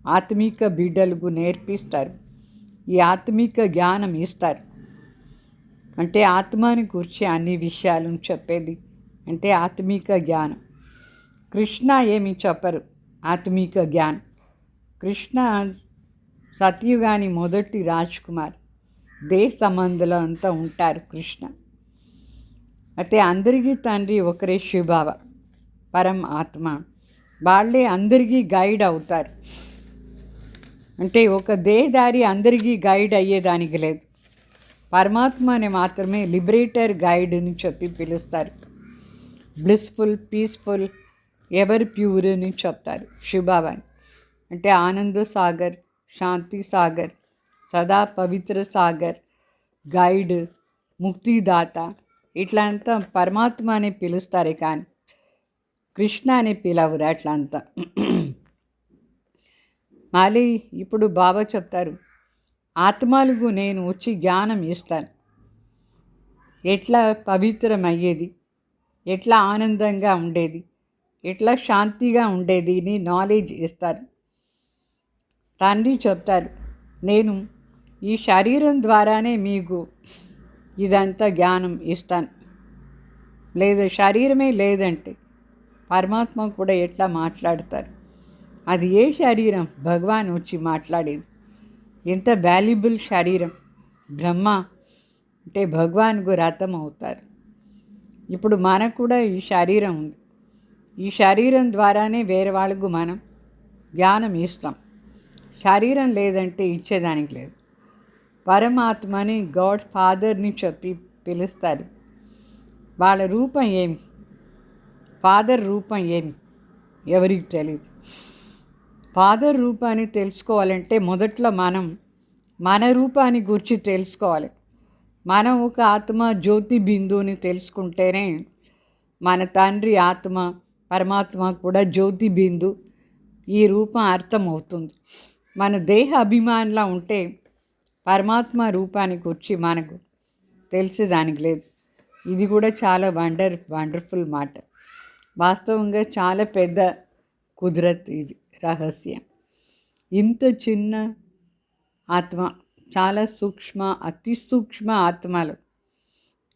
ఆత్మీక బిడ్డలకు నేర్పిస్తారు. ఈ ఆత్మీక జ్ఞానం ఇస్తారు. అంటే ఆత్మని గురించి అన్ని విషయాలను చెప్పేది అంటే ఆత్మీక జ్ఞానం. కృష్ణ ఏమి చెప్పరు ఆత్మీక జ్ఞానం. కృష్ణ సత్యుగాని మొదటి రాజ్ కుమార్, దేశ సంబంధులు అంతా ఉంటారు కృష్ణ. అయితే అందరికీ తండ్రి ఒకరే శివబాబా పరం ఆత్మ. వాళ్ళే అందరికీ గైడ్ అవుతారు. అంటే ఒక దేహదారి అందరికీ గైడ్ అయ్యేదానికి లేదు. పరమాత్మని మాత్రమే లిబరేటర్ గైడ్ అని చెప్పి పిలుస్తారు. బ్లిస్ఫుల్, పీస్ఫుల్, ఎవర్ ప్యూర్ అని చెప్తారు శివబాబాని. అంటే ఆనంద సాగర్, శాంతి సాగర్, సదా పవిత్ర సాగర్, గైడ్, ముక్తిదాత, ఇట్లా అంతా పరమాత్మ అని పిలుస్తారు. కానీ కృష్ణ అని పిలవరు అట్లా అంతా. మళ్ళీ ఇప్పుడు బాబా చెప్తారు, ఆత్మలకు నేను వచ్చి జ్ఞానం ఇస్తాను. ఎట్లా పవిత్రమయ్యేది, ఎట్లా ఆనందంగా ఉండేది, ఎట్లా శాంతిగా ఉండేది అని నాలెడ్జ్ ఇస్తారు. తండ్రి చెప్తారు, నేను ఈ శరీరం ద్వారానే మీకు ఇదంతా జ్ఞానం ఇస్తాను. లేదా శరీరమే లేదంటే పరమాత్మ కూడా ఎట్లా మాట్లాడతారు? అది ఏ శరీరం? భగవాన్ వచ్చి మాట్లాడేది. ఎంత వాల్యుబుల్ శరీరం! బ్రహ్మ అంటే భగవాన్కు రథం అవుతారు. ఇప్పుడు మనకు కూడా ఈ శరీరం ఉంది. ఈ శరీరం ద్వారానే వేరే వాళ్ళకు మనం జ్ఞానం ఇస్తాం. శరీరం లేదంటే ఇచ్చేదానికి లేదు. పరమాత్మని గాడ్ ఫాదర్ని చెప్పి పిలుస్తారు. వాళ్ళ రూపం ఏమి, ఫాదర్ రూపం ఏమి ఎవరికి తెలియదు. ఫాదర్ రూపాన్ని తెలుసుకోవాలంటే మొదట్లో మనం మన రూపాన్ని గురించి తెలుసుకోవాలి. మనం ఒక ఆత్మ జ్యోతి బిందువుని తెలుసుకుంటేనే మన తండ్రి ఆత్మ పరమాత్మ కూడా జ్యోతి బిందు ఈ రూపం అర్థమవుతుంది. మన దేహ అభిమానంలా ఉంటే పరమాత్మ రూపానికి వచ్చి మనకు తెలిసేదానికి లేదు. ఇది కూడా చాలా వండర్ఫుల్ మాట. వాస్తవంగా చాలా పెద్ద కుదరత్ ఇది రహస్యం. ఇంత చిన్న ఆత్మ, చాలా సూక్ష్మ, అతి సూక్ష్మ ఆత్మలు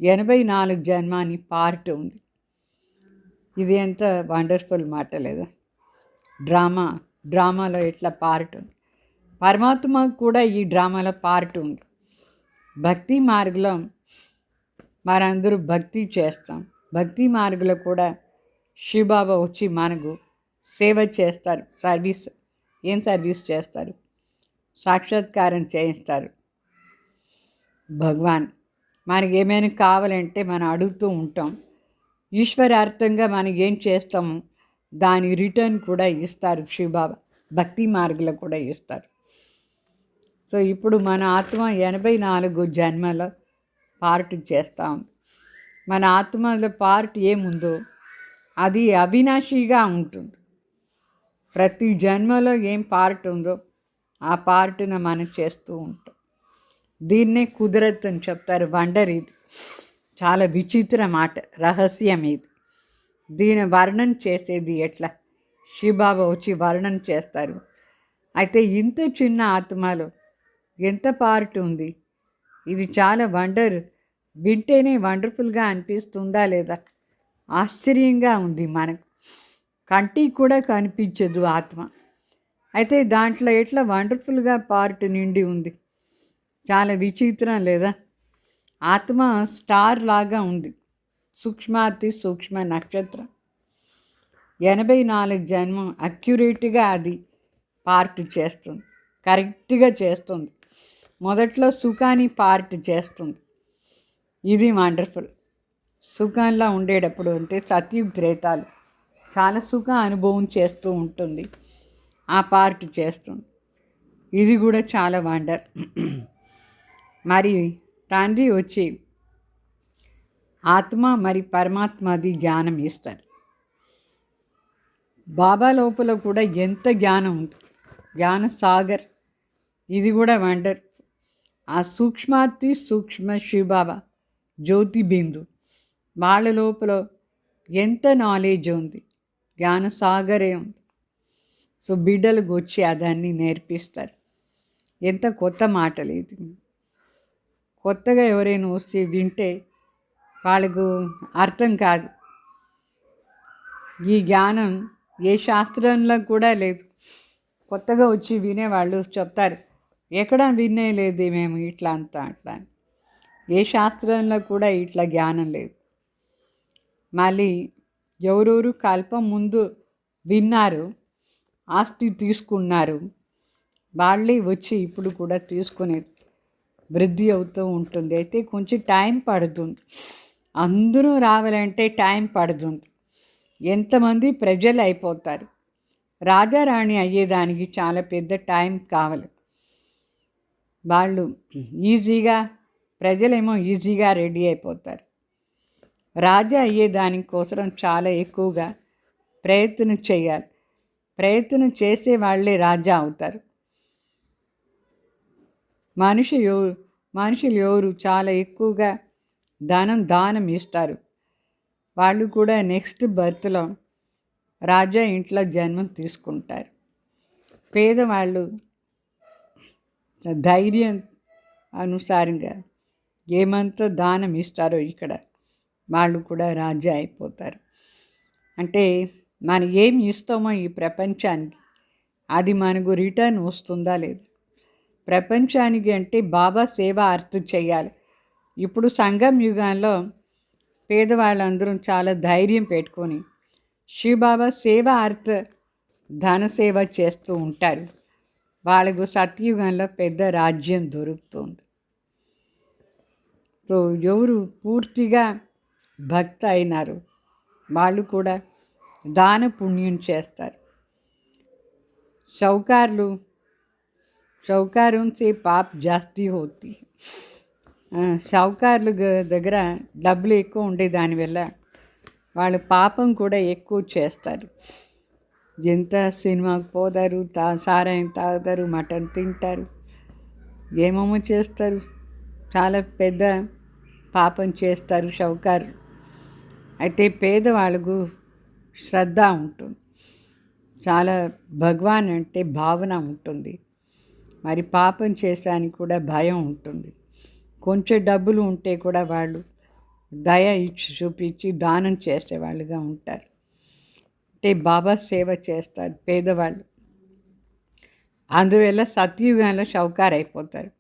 84 జన్మాని పార్ట్ ఉంది. ఇది ఎంత వండర్ఫుల్ మాట లేదా? డ్రామాలో ఎట్లా పార్ట్ ఉంది, పరమాత్మ కూడా ఈ డ్రామాలో పార్ట్ ఉంది. భక్తి మార్గంలో మనందరూ భక్తి చేస్తాం. భక్తి మార్గంలో కూడా శివబాబా వచ్చి మనకు సేవ చేస్తారు. ఏం సర్వీస్ చేస్తారు? సాక్షాత్కారం చేయిస్తారు. భగవాన్ మనకి ఏమైనా కావాలంటే మనం అడుగుతూ ఉంటాం. ఈశ్వరార్థంగా మనం ఏం చేస్తామో దాని రిటర్న్ కూడా ఇస్తారు శివబాబా. భక్తి మార్గంలో కూడా ఇస్తారు. సో ఇప్పుడు మన ఆత్మ 84 జన్మలో పార్ట్ చేస్తూ ఉంది. మన ఆత్మలో పార్ట్ ఏముందో అది అవినాశిగా ఉంటుంది. ప్రతి జన్మలో ఏం పార్ట్ ఉందో ఆ పార్ట్ను మనం చేస్తూ ఉంటాం. దీన్నే కుదరత్ అని చెప్తారు. వండర్ ఇది. చాలా విచిత్ర మాట, రహస్యం ఇది. దీని వర్ణన చేసేది ఎట్లా? శివబాబా వచ్చి వర్ణన చేస్తారు. అయితే ఇంత చిన్న ఆత్మలో ఎంత పార్ట్ ఉంది? ఇది చాలా వింటేనే వండర్ఫుల్గా అనిపిస్తుందా లేదా? ఆశ్చర్యంగా ఉంది. మనకు కంటికి కూడా కనిపించదు ఆత్మ. అయితే దాంట్లో ఎట్లా వండర్ఫుల్గా పార్ట్ నిండి ఉంది. చాలా విచిత్రం లేదా? ఆత్మ స్టార్ లాగా ఉంది. సూక్ష్మాతి సూక్ష్మ నక్షత్రం. 84 జన్మం అక్యురేట్గా అది పార్ట్ చేస్తుంది, కరెక్ట్గా చేస్తుంది. మొదట్లో సుఖాన్ని పార్ట్ చేస్తుంది. ఇది వండర్ఫుల్. సుఖంలా ఉండేటప్పుడు అంటే సత్యుగ త్రేతాలు చాలా సుఖ అనుభవం చేస్తూ ఉంటుంది. ఆ పార్ట్ చేస్తుంది. ఇది కూడా చాలా వండర్. మరి తండ్రి వచ్చి ఆత్మ మరి పరమాత్మది జ్ఞానం ఇస్తారు. బాబా లోపల కూడా ఎంత జ్ఞానం ఉంది. జ్ఞాన సాగర్, ఇది కూడా వండర్. ఆ సూక్ష్మాతి సూక్ష్మ శివబాబా జ్యోతి బిందు, వాళ్ళ లోపల ఎంత నాలెడ్జ్ ఉంది, జ్ఞాన సాగరే ఉంది. సో బిడ్డలకు వచ్చి అదాన్ని నేర్పిస్తారు. ఎంత కొత్త మాటలు ఇది. కొత్తగా ఎవరైనా వచ్చి వింటే వాళ్ళకు అర్థం కాదు. ఈ జ్ఞానం ఏ శాస్త్రంలో కూడా లేదు. కొత్తగా వచ్చి వినేవాళ్ళు చెప్తారు, ఎక్కడ వినే లేదు మేము ఇట్లా అంతా అట్లా. ఏ శాస్త్రంలో కూడా ఇట్లా జ్ఞానం లేదు. మళ్ళీ ఎవరెవరు కల్పం ముందు విన్నారు, ఆస్తి తీసుకున్నారు, వాళ్ళే వచ్చి ఇప్పుడు కూడా తీసుకునే వృద్ధి అవుతూ ఉంటుంది. అయితే కొంచెం టైం పడుతుంది. అందరూ రావాలంటే టైం పడుతుంది. ఎంతమంది ప్రజలు అయిపోతారు. రాజారాణి అయ్యేదానికి చాలా పెద్ద టైం కావాలి. వాళ్ళు ఈజీగా, ప్రజలేమో ఈజీగా రెడీ అయిపోతారు. రాజా అయ్యేదానికోసం చాలా ఎక్కువగా ప్రయత్నం చేయాలి. ప్రయత్నం చేసే వాళ్ళే రాజా అవుతారు. మనుషులు ఎవరు చాలా ఎక్కువగా దానం ఇస్తారు, వాళ్ళు కూడా నెక్స్ట్ బర్త్లో రాజా ఇంట్లో జన్మం తీసుకుంటారు. పేదవాళ్ళు ధైర్యం అనుసారంగా ఏమంతా దానం ఇస్తారో ఇక్కడ వాళ్ళు కూడా రాజా అయిపోతారు. అంటే మనం ఏం ఇస్తామో ఈ ప్రపంచానికి అది మనకు రిటర్న్ వస్తుందా లేదా. ప్రపంచానికి అంటే బాబా సేవ అర్థం చేయాలి. ఇప్పుడు సంగం యుగంలో పేదవాళ్ళందరూ చాలా ధైర్యం పెట్టుకొని శివబాబా సేవ అర్థ ధన సేవ చేస్తూ ఉంటారు. వాళ్ళకు సత్యయుగంలో పెద్ద రాజ్యం దొరుకుతుంది. సో ఎవరు పూర్తిగా భక్త అయినారు వాళ్ళు కూడా దాన పుణ్యం చేస్తారు. షౌకారం సే పాప్ జాస్తి హోతి. షౌకార్లు దగ్గర డబ్బులు ఎక్కువ ఉండే దానివల్ల వాళ్ళు పాపం కూడా ఎక్కువ చేస్తారు. ఎంత సినిమాకు పోతారు, సారాయం తాగుతారు, మటన్ తింటారు, ఏమేమో చేస్తారు. చాలా పెద్ద పాపం చేస్తారు షౌకారు. అయితే పేదవాళ్ళకు శ్రద్ధ ఉంటుంది, చాలా భగవాన్ అంటే భావన ఉంటుంది. మరి పాపం చేసానికి కూడా భయం ఉంటుంది. కొంచెం డబ్బులు ఉంటే కూడా వాళ్ళు దయ ఇచ్చి చూపించి దానం చేసేవాళ్ళుగా ఉంటారు. అంటే బాబా సేవ చేస్తారు పేదవాళ్ళు. అందువల్ల సత్యయుగంలో షౌకార్ అయిపోతారు.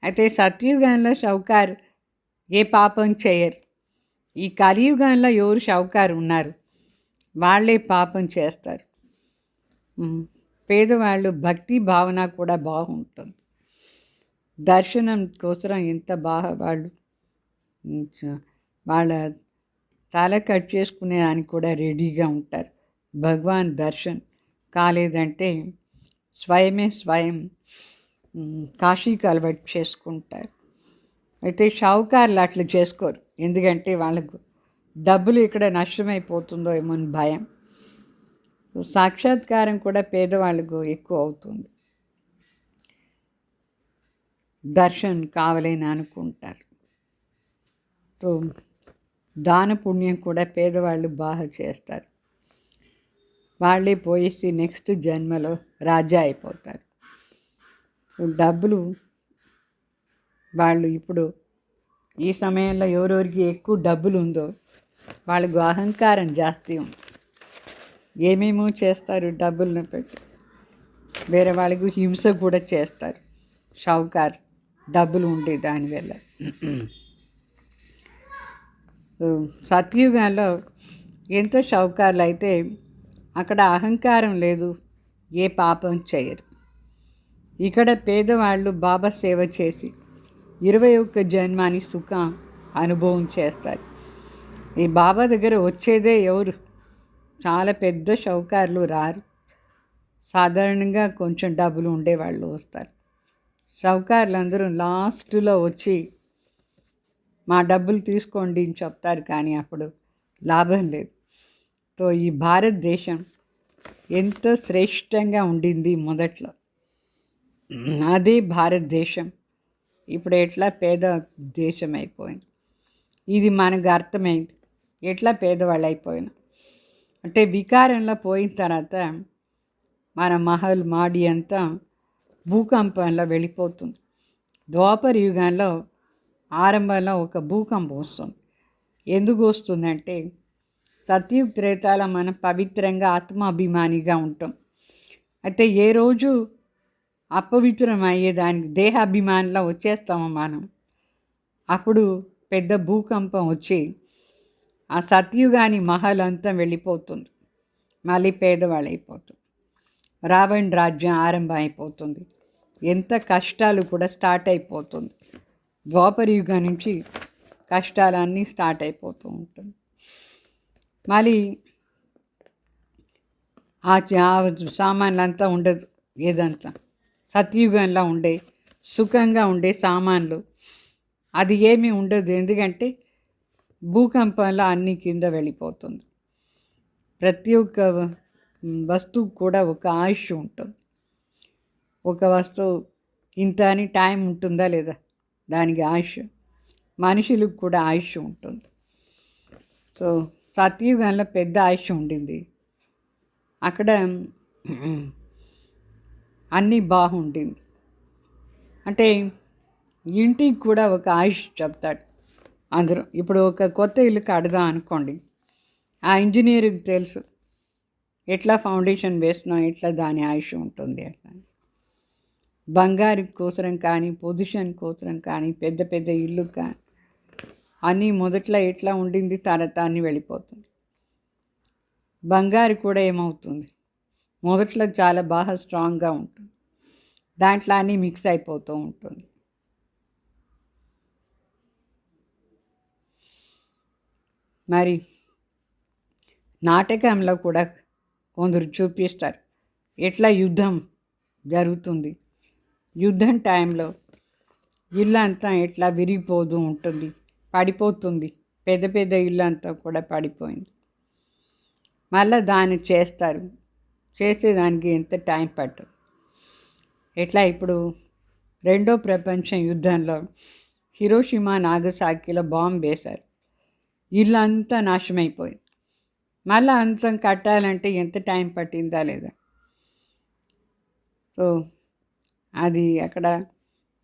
అయితే సత్యయుగంలో షౌకార్ ఏ పాపం చేయరు. ఈ కలియుగంలో ఎవరు షౌకార్ ఉన్నారు వాళ్ళే పాపం చేస్తారు. పేదవాళ్ళు భక్తి భావన కూడా బాగుంటుంది. దర్శనం కోసం ఎంత బాగా వాళ్ళ తల కట్ చేసుకునేదానికి కూడా రెడీగా ఉంటారు. భగవాన్ దర్శన్ కాలేదంటే స్వయం కాశీకి అలవాటు చేసుకుంటారు. అయితే షావుకారులు అట్లా చేసుకోరు, ఎందుకంటే వాళ్ళకు డబ్బులు ఇక్కడ నష్టమైపోతుందో ఏమో భయం. సాక్షాత్కారం కూడా పేదవాళ్ళకు ఎక్కువ అవుతుంది. దర్శన్ కావాలని అనుకుంటారు. సో దాన పుణ్యం కూడా పేదవాళ్ళు బాగా చేస్తారు. వాళ్ళే పోయేసి నెక్స్ట్ జన్మలో రాజా అయిపోతారు. డబ్బులు వాళ్ళు ఇప్పుడు ఈ సమయంలో ఎవరెవరికి ఎక్కువ డబ్బులు ఉందో వాళ్ళకు అహంకారం జాస్తి ఉంది. ఏమేమో చేస్తారు డబ్బులను పెట్టి. వేరే వాళ్ళకు హింస కూడా చేస్తారు షావుకార్ డబ్బులు ఉండే దానివల్ల. సత్యుగంలో ఎంతో షావుకార్లు అయితే అక్కడ అహంకారం లేదు, ఏ పాపం చేయరు. ఇక్కడ పేదవాళ్ళు బాబా సేవ చేసి 21 జన్మాని సుఖం అనుభవం చేస్తారు. ఈ బాబా దగ్గర వచ్చేదే ఎవరు, చాలా పెద్ద షౌకార్లు రారు. సాధారణంగా కొంచెం డబ్బులు ఉండేవాళ్ళు వస్తారు. షౌకార్లు అందరూ లాస్ట్లో వచ్చి మా డబ్బులు తీసుకోండి అని చెప్తారు, కానీ అప్పుడు లాభం లేదు. సో ఈ భారతదేశం ఎంత శ్రేష్టంగా ఉండింది మొదట్లో. అదే భారతదేశం ఇప్పుడు ఎట్లా పేద దేశం అయిపోయింది. ఇది మనకు అర్థమైంది ఎట్లా పేదవాళ్ళు అయిపోయినా. అంటే వికారంలో పోయిన తర్వాత మన మహల్ మాడి అంతా భూకంపంలో వెళ్ళిపోతుంది. ద్వాపర యుగంలో ఆరంభంలో ఒక భూకంపం వస్తుంది. ఎందుకు వస్తుందంటే సత్యుగ్ త్రేతాలో మనం పవిత్రంగా ఆత్మాభిమానిగా ఉంటాం. అయితే ఏ రోజు అపవిత్రం అయ్యేదానికి దేహాభిమానిలో వచ్చేస్తాము మనం, అప్పుడు పెద్ద భూకంపం వచ్చి ఆ సత్యుగాని మహల్ అంతా వెళ్ళిపోతుంది. మళ్ళీ పేదవాళ్ళు అయిపోతుంది. రావణ్ రాజ్యం ఆరంభం అయిపోతుంది. ఎంత కష్టాలు కూడా స్టార్ట్ అయిపోతుంది. ద్వాపర యుగం నుంచి కష్టాలన్నీ స్టార్ట్ అయిపోతూ ఉంటుంది. మళ్ళీ ఆ సామాన్లంతా ఉండదు. ఏదంతా సత్యుగంలో ఉండే సుఖంగా ఉండే సామాన్లు అది ఏమీ ఉండదు. ఎందుకంటే భూకంపంలో అన్ని కింద వెళ్ళిపోతుంది. ప్రతి ఒక్క వస్తువు కూడా ఒక ఆయుష్ ఉంటుంది. ఒక వస్తువు ఇంత అని టైం ఉంటుందా లేదా, దానికి ఆయుష్. మనుషులకు కూడా ఆయుష్ ఉంటుంది. సో సత్యుగంలో పెద్ద ఆయుష్ ఉండింది. అక్కడ అన్నీ బాగుండింది. అంటే ఇంటికి కూడా ఒక ఆయుష్ చెప్తాడు అందరూ. ఇప్పుడు ఒక కొత్త ఇల్లు కడదాం అనుకోండి, ఆ ఇంజనీర్కి తెలుసు ఎట్లా ఫౌండేషన్ వేస్తున్నాం, ఎట్లా దాని ఆయుష్ ఉంటుంది. అట్లా బంగారు కోసరం కానీ పొజిషన్ కోసరం కానీ పెద్ద పెద్ద ఇల్లు కానీ అన్నీ మొదట్లో ఎట్లా ఉండింది, తర్వాత అన్నీ వెళ్ళిపోతుంది. బంగారు కూడా ఏమవుతుంది, మొదట్లో చాలా బాగా స్ట్రాంగ్గా ఉంటుంది, దాంట్లో అన్నీ మిక్స్ అయిపోతూ ఉంటుంది. మరి నాటకంలో కూడా కొందరు చూపిస్తారు ఎట్లా యుద్ధం జరుగుతుంది. యుద్ధం టైంలో ఇల్లు అంతా ఎట్లా విరిగిపోతూ ఉంటుంది, పడిపోతుంది. పెద్ద పెద్ద ఇల్లు అంతా కూడా పడిపోయింది. మళ్ళీ దాన్ని చేస్తారు. చేసేదానికి ఎంత టైం పట్టదు. ఎట్లా ఇప్పుడు రెండో ప్రపంచ యుద్ధంలో హిరోషిమా నాగసాకిలో బాంబు వేశారు. ఇల్లు అంతా నాశమైపోయింది. మళ్ళీ అంతం కట్టాలంటే ఎంత టైం పట్టిందా లేదా. సో అది అక్కడ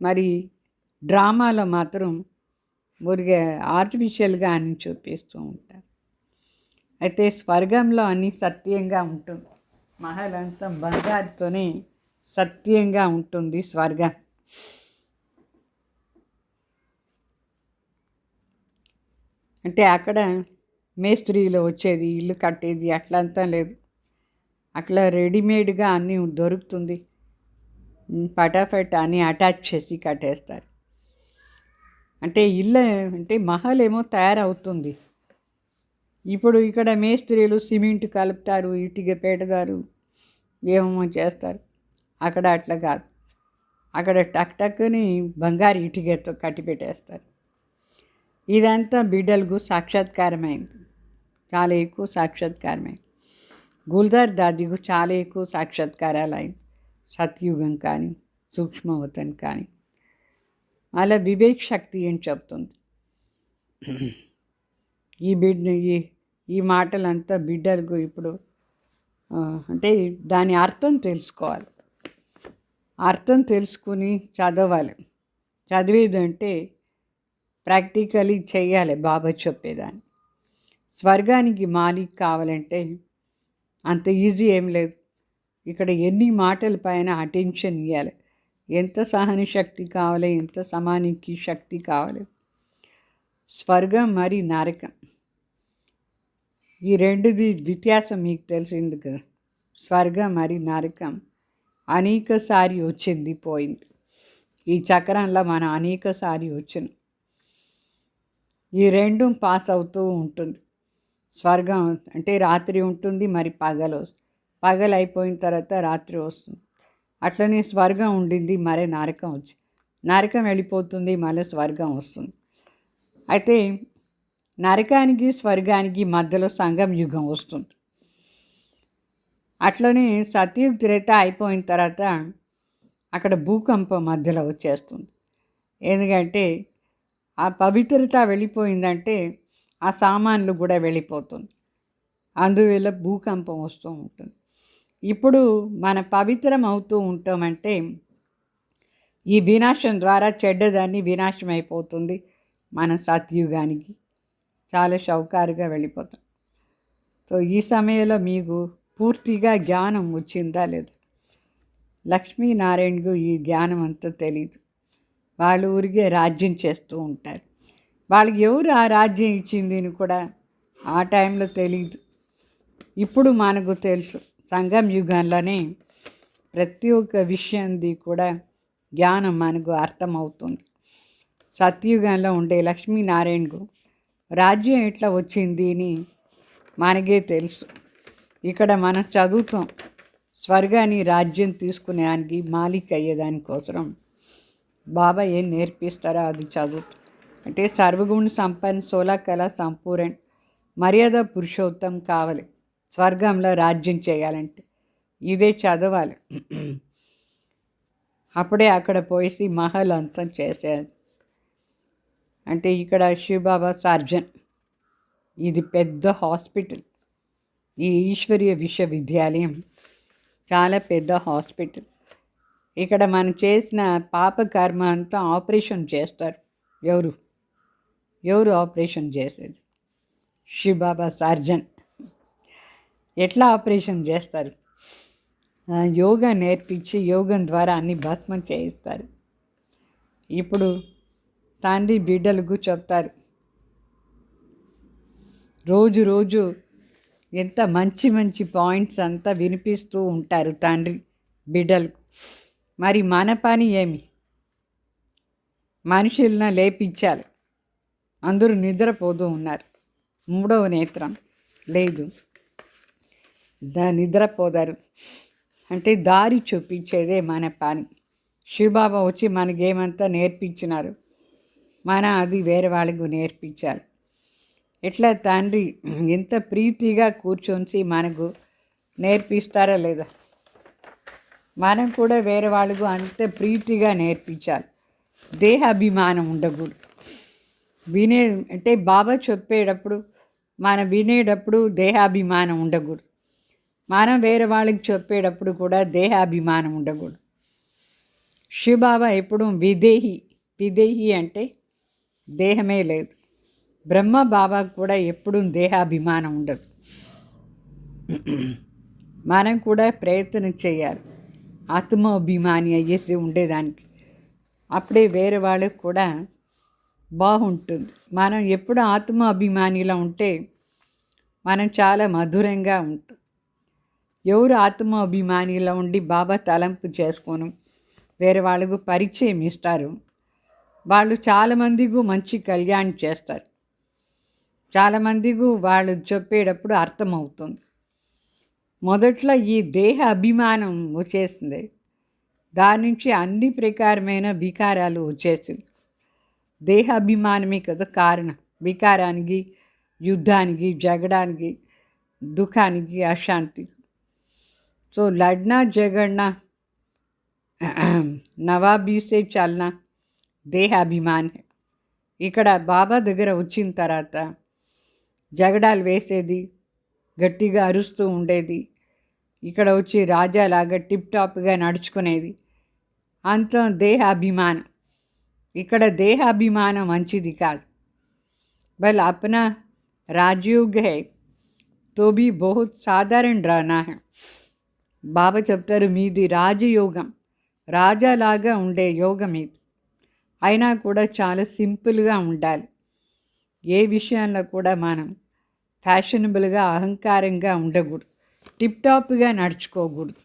మరి డ్రామాలో మాత్రం ఊరిగా ఆర్టిఫిషియల్గా అని చూపిస్తూ ఉంటారు. అయితే స్వర్గంలో అన్నీ సత్యంగా ఉంటుంది. మహల్ అంతా బంగారుతోనే సత్యంగా ఉంటుంది స్వర్గం. అంటే అక్కడ మేస్త్రీలో వచ్చేది ఇల్లు కట్టేది అట్లంతా లేదు. అక్కడ రెడీమేడ్గా అన్నీ దొరుకుతుంది. ఫటాఫట్ అన్నీ అటాచ్ చేసి కట్టేస్తారు. అంటే ఇల్లు అంటే మహల్ ఏమో తయారవుతుంది. ఇప్పుడు ఇక్కడ మేస్త్రీలు సిమెంట్ కలుపుతారు, ఇటుక పెడతారు, ఏమేమో చేస్తారు. అక్కడ అట్లా కాదు. అక్కడ టక్ టక్ని బంగారు ఇటుకతో కట్టి పెట్టేస్తారు. ఇదంతా బిడ్డలకు సాక్షాత్కారమైంది, చాలా ఎక్కువ సాక్షాత్కారమైంది. గుల్జార్ దాదికు చాలా ఎక్కువ సాక్షాత్కారాలు అయింది. సత్యుగం కానీ సూక్ష్మవతన్ కానీ. అలా వివేక్ శక్తి అని చెప్తుంది. ఈ మాటలంతా బిడ్డలకు ఇప్పుడు అంటే దాని అర్థం తెలుసుకోవాలి. అర్థం తెలుసుకుని చదవాలి. చదివేదంటే ప్రాక్టికలీ చెయ్యాలి బాబా చెప్పేదాన్ని. స్వర్గానికి మాలిక్ కావాలంటే అంత ఈజీ ఏం లేదు. ఇక్కడ ఎన్ని మాటల పైన అటెన్షన్ ఇవ్వాలి, ఎంత సహన శక్తి కావాలి, ఎంత సమానికి శక్తి కావాలి. స్వర్గం మరి నరకం, ఈ రెండుది వ్యత్యాసం మీకు తెలిసింది కదా. స్వర్గం మరి నరకం అనేకసారి వచ్చింది పోయింది. ఈ చక్రంలో మనం అనేకసారి వచ్చిన ఈ రెండు పాస్ అవుతూ ఉంటుంది. స్వర్గం అంటే రాత్రి ఉంటుంది, మరి పగలు వస్తుంది. పగలు అయిపోయిన తర్వాత రాత్రి వస్తుంది. అట్లనే స్వర్గం ఉండింది, మరే నరకం వచ్చి నరకం వెళ్ళిపోతుంది, మళ్ళీ స్వర్గం వస్తుంది. అయితే నరకానికి స్వర్గానికి మధ్యలో సంగం యుగం వస్తుంది. అట్లనే సత్యుగ త్రేత అయిపోయిన తర్వాత అక్కడ భూకంపం మధ్యలో వచ్చేస్తుంది. ఎందుకంటే ఆ పవిత్రత వెళ్ళిపోయిందంటే ఆ సామాన్లు కూడా వెళ్ళిపోతుంది. అందువల్ల భూకంపం వస్తూ ఉంటుంది. ఇప్పుడు మన పవిత్రం అవుతూ ఉంటామంటే ఈ వినాశం ద్వారా చెడ్డదాన్ని వినాశం అయిపోతుంది. మన సత్యుగానికి చాలా షౌకారుగా వెళ్ళిపోతాం. సో ఈ సమయంలో మీకు పూర్తిగా జ్ఞానం వచ్చిందా లేదా? లక్ష్మీనారాయణకు ఈ జ్ఞానం అంతా తెలీదు. వాళ్ళు ఊరికే రాజ్యం చేస్తూ ఉంటారు. వాళ్ళకి ఎవరు ఆ రాజ్యం ఇచ్చింది అని కూడా ఆ టైంలో తెలీదు. ఇప్పుడు మనకు తెలుసు. సంగం యుగంలోనే ప్రతి ఒక్క విషయంది కూడా జ్ఞానం మనకు అర్థమవుతుంది. సత్యుగంలో ఉండే లక్ష్మీనారాయణకు రాజ్యం ఎట్లా వచ్చింది అని మనకే తెలుసు. ఇక్కడ మనం చదువుతాం స్వర్గాన్ని రాజ్యం తీసుకునేదానికి మాలిక్ అయ్యేదానికోసం బాబా ఏం నేర్పిస్తారో అది చదువుతాం. అంటే సర్వగుణ సంపన్న 16 కళ సంపూర్ణ మర్యాద పురుషోత్తం కావాలి. స్వర్గంలో రాజ్యం చేయాలంటే ఇదే చదవాలి. అప్పుడే అక్కడ పోయేసి మహల్ అంతం చేసేది. అంటే ఇక్కడ శివబాబా సర్జన్. ఇది పెద్ద హాస్పిటల్. ఈ ఈశ్వరీయ విశ్వవిద్యాలయం చాలా పెద్ద హాస్పిటల్. ఇక్కడ మనం చేసిన పాప కర్మ అంతా ఆపరేషన్ చేస్తారు. ఎవరు ఆపరేషన్ చేసేది? శివబాబా సర్జన్. ఎట్లా ఆపరేషన్ చేస్తారు? యోగా నేర్పించి యోగం ద్వారా అన్ని భస్మం చేయిస్తారు. ఇప్పుడు తండ్రి బిడ్డలకు చెప్తారు, రోజు ఎంత మంచి మంచి పాయింట్స్ అంతా వినిపిస్తూ ఉంటారు తండ్రి బిడ్డలకు. మరి మన పని ఏమి? మనుషులను లేపించాలి. అందరూ నిద్రపోతూ ఉన్నారు. 3వ నేత్రం లేదు, నిద్రపోదారు. అంటే దారి చూపించేదే మన పని. శివబాబా వచ్చి మనకేమంతా నేర్పించినారు, అది వేరే వాళ్ళకు నేర్పించాలి. ఎట్లా తండ్రి ఎంత ప్రీతిగా కూర్చొని మనకు నేర్పిస్తారా లేదా? మనం కూడా వేరే వాళ్ళకు అంత ప్రీతిగా నేర్పించాలి. దేహాభిమానం ఉండకూడదు. అంటే బాబా చెప్పేటప్పుడు మనం వినేటప్పుడు దేహాభిమానం ఉండకూడదు. మనం వేరే వాళ్ళకి చెప్పేటప్పుడు కూడా దేహాభిమానం ఉండకూడదు. శివబాబా ఎప్పుడు విదేహి అంటే దేహమే లేదు. బ్రహ్మ బాబాకు కూడా ఎప్పుడూ దేహాభిమానం ఉండదు. మనం కూడా ప్రయత్నం చేయాలి ఆత్మాభిమాని అయ్యేసి ఉండేదానికి. అప్పుడే వేరే వాళ్ళకు కూడా బాగుంటుంది. మనం ఎప్పుడు ఆత్మాభిమానిలా ఉంటే మనం చాలా మధురంగా ఉంటాం. ఎవరు ఆత్మాభిమానిలా ఉండి బాబా తలంపు చేసుకొని వేరే వాళ్ళకు పరిచయం ఇస్తారు, వాళ్ళు చాలామందికి మంచి కళ్యాణం చేస్తారు. చాలామందికి వాళ్ళు చెప్పేటప్పుడు అర్థమవుతుంది. మొదట్లో ఈ దేహ అభిమానం వచ్చేసింది. దాని నుంచి అన్ని ప్రకారమైన వికారాలు వచ్చేసింది. దేహ అభిమానమే కదా కారణం వికారానికి, యుద్ధానికి, జగడానికి, దుఃఖానికి, అశాంతి. సో లడ్నా జగడ్నా నవాబీసే చల్నా దేహాభిమాన్. ఇక్కడ బాబా దగ్గర వచ్చిన తర్వాత జగడాలు వేసేది, గట్టిగా అరుస్తూ ఉండేది, ఇక్కడ వచ్చి రాజాలాగా టిప్ టాప్గా నడుచుకునేది అంత దేహాభిమానం. ఇక్కడ దేహాభిమానం మంచిది కాదు. బల్ అప్నా రాజయోగ్ హై తో భీ బహుత్ సాధారణ రానా హై. బాబా చెప్తారు మీది రాజయోగం, రాజాలాగా ఉండే యోగం ఇది. అయినా కూడా చాలా సింపుల్గా ఉండాలి. ఏ విషయంలో కూడా మనం ఫ్యాషనబుల్గా అహంకారంగా ఉండకూడదు. టిప్ టాప్గా నడుచుకోకూడదు.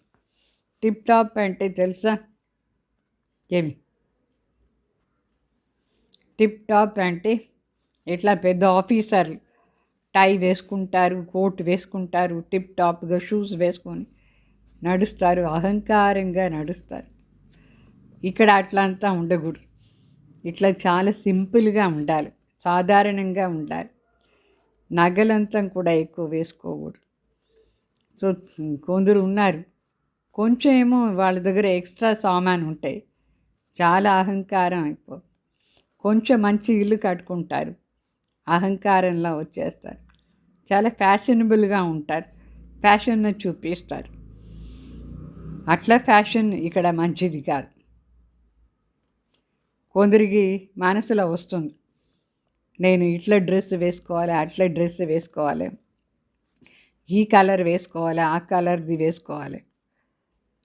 టిప్ టాప్ అంటే తెలుసా ఏమి? టిప్ టాప్ అంటే ఇట్లా పెద్ద ఆఫీసర్లు టై వేసుకుంటారు, కోట్ వేసుకుంటారు, టిప్ టాప్గా షూస్ వేసుకొని నడుస్తారు, అహంకారంగా నడుస్తారు. ఇక్కడ అట్లా అంతా ఉండకూడదు. ఇట్లా చాలా సింపుల్గా ఉండాలి, సాధారణంగా ఉండాలి. నగలంతా కూడా ఎక్కువ వేసుకోకూడదు. సో కొందరు ఉన్నారు, కొంచెం ఏమో వాళ్ళ దగ్గర ఎక్స్ట్రా సామాన్ ఉంటాయి, చాలా అహంకారం అయిపోతుంది. కొంచెం మంచి ఇల్లు కట్టుకుంటారు, అహంకారంలో వచ్చేస్తారు. చాలా ఫ్యాషనబుల్గా ఉంటారు, ఫ్యాషన్ను చూపిస్తారు. అట్లా ఫ్యాషన్ ఇక్కడ మంచిది కాదు. కొందరికి మనసులో వస్తుంది, నేను ఇట్లా డ్రెస్ వేసుకోవాలి, అట్లా డ్రెస్ వేసుకోవాలి, ఈ కలర్ వేసుకోవాలి, ఆ కలర్ది వేసుకోవాలి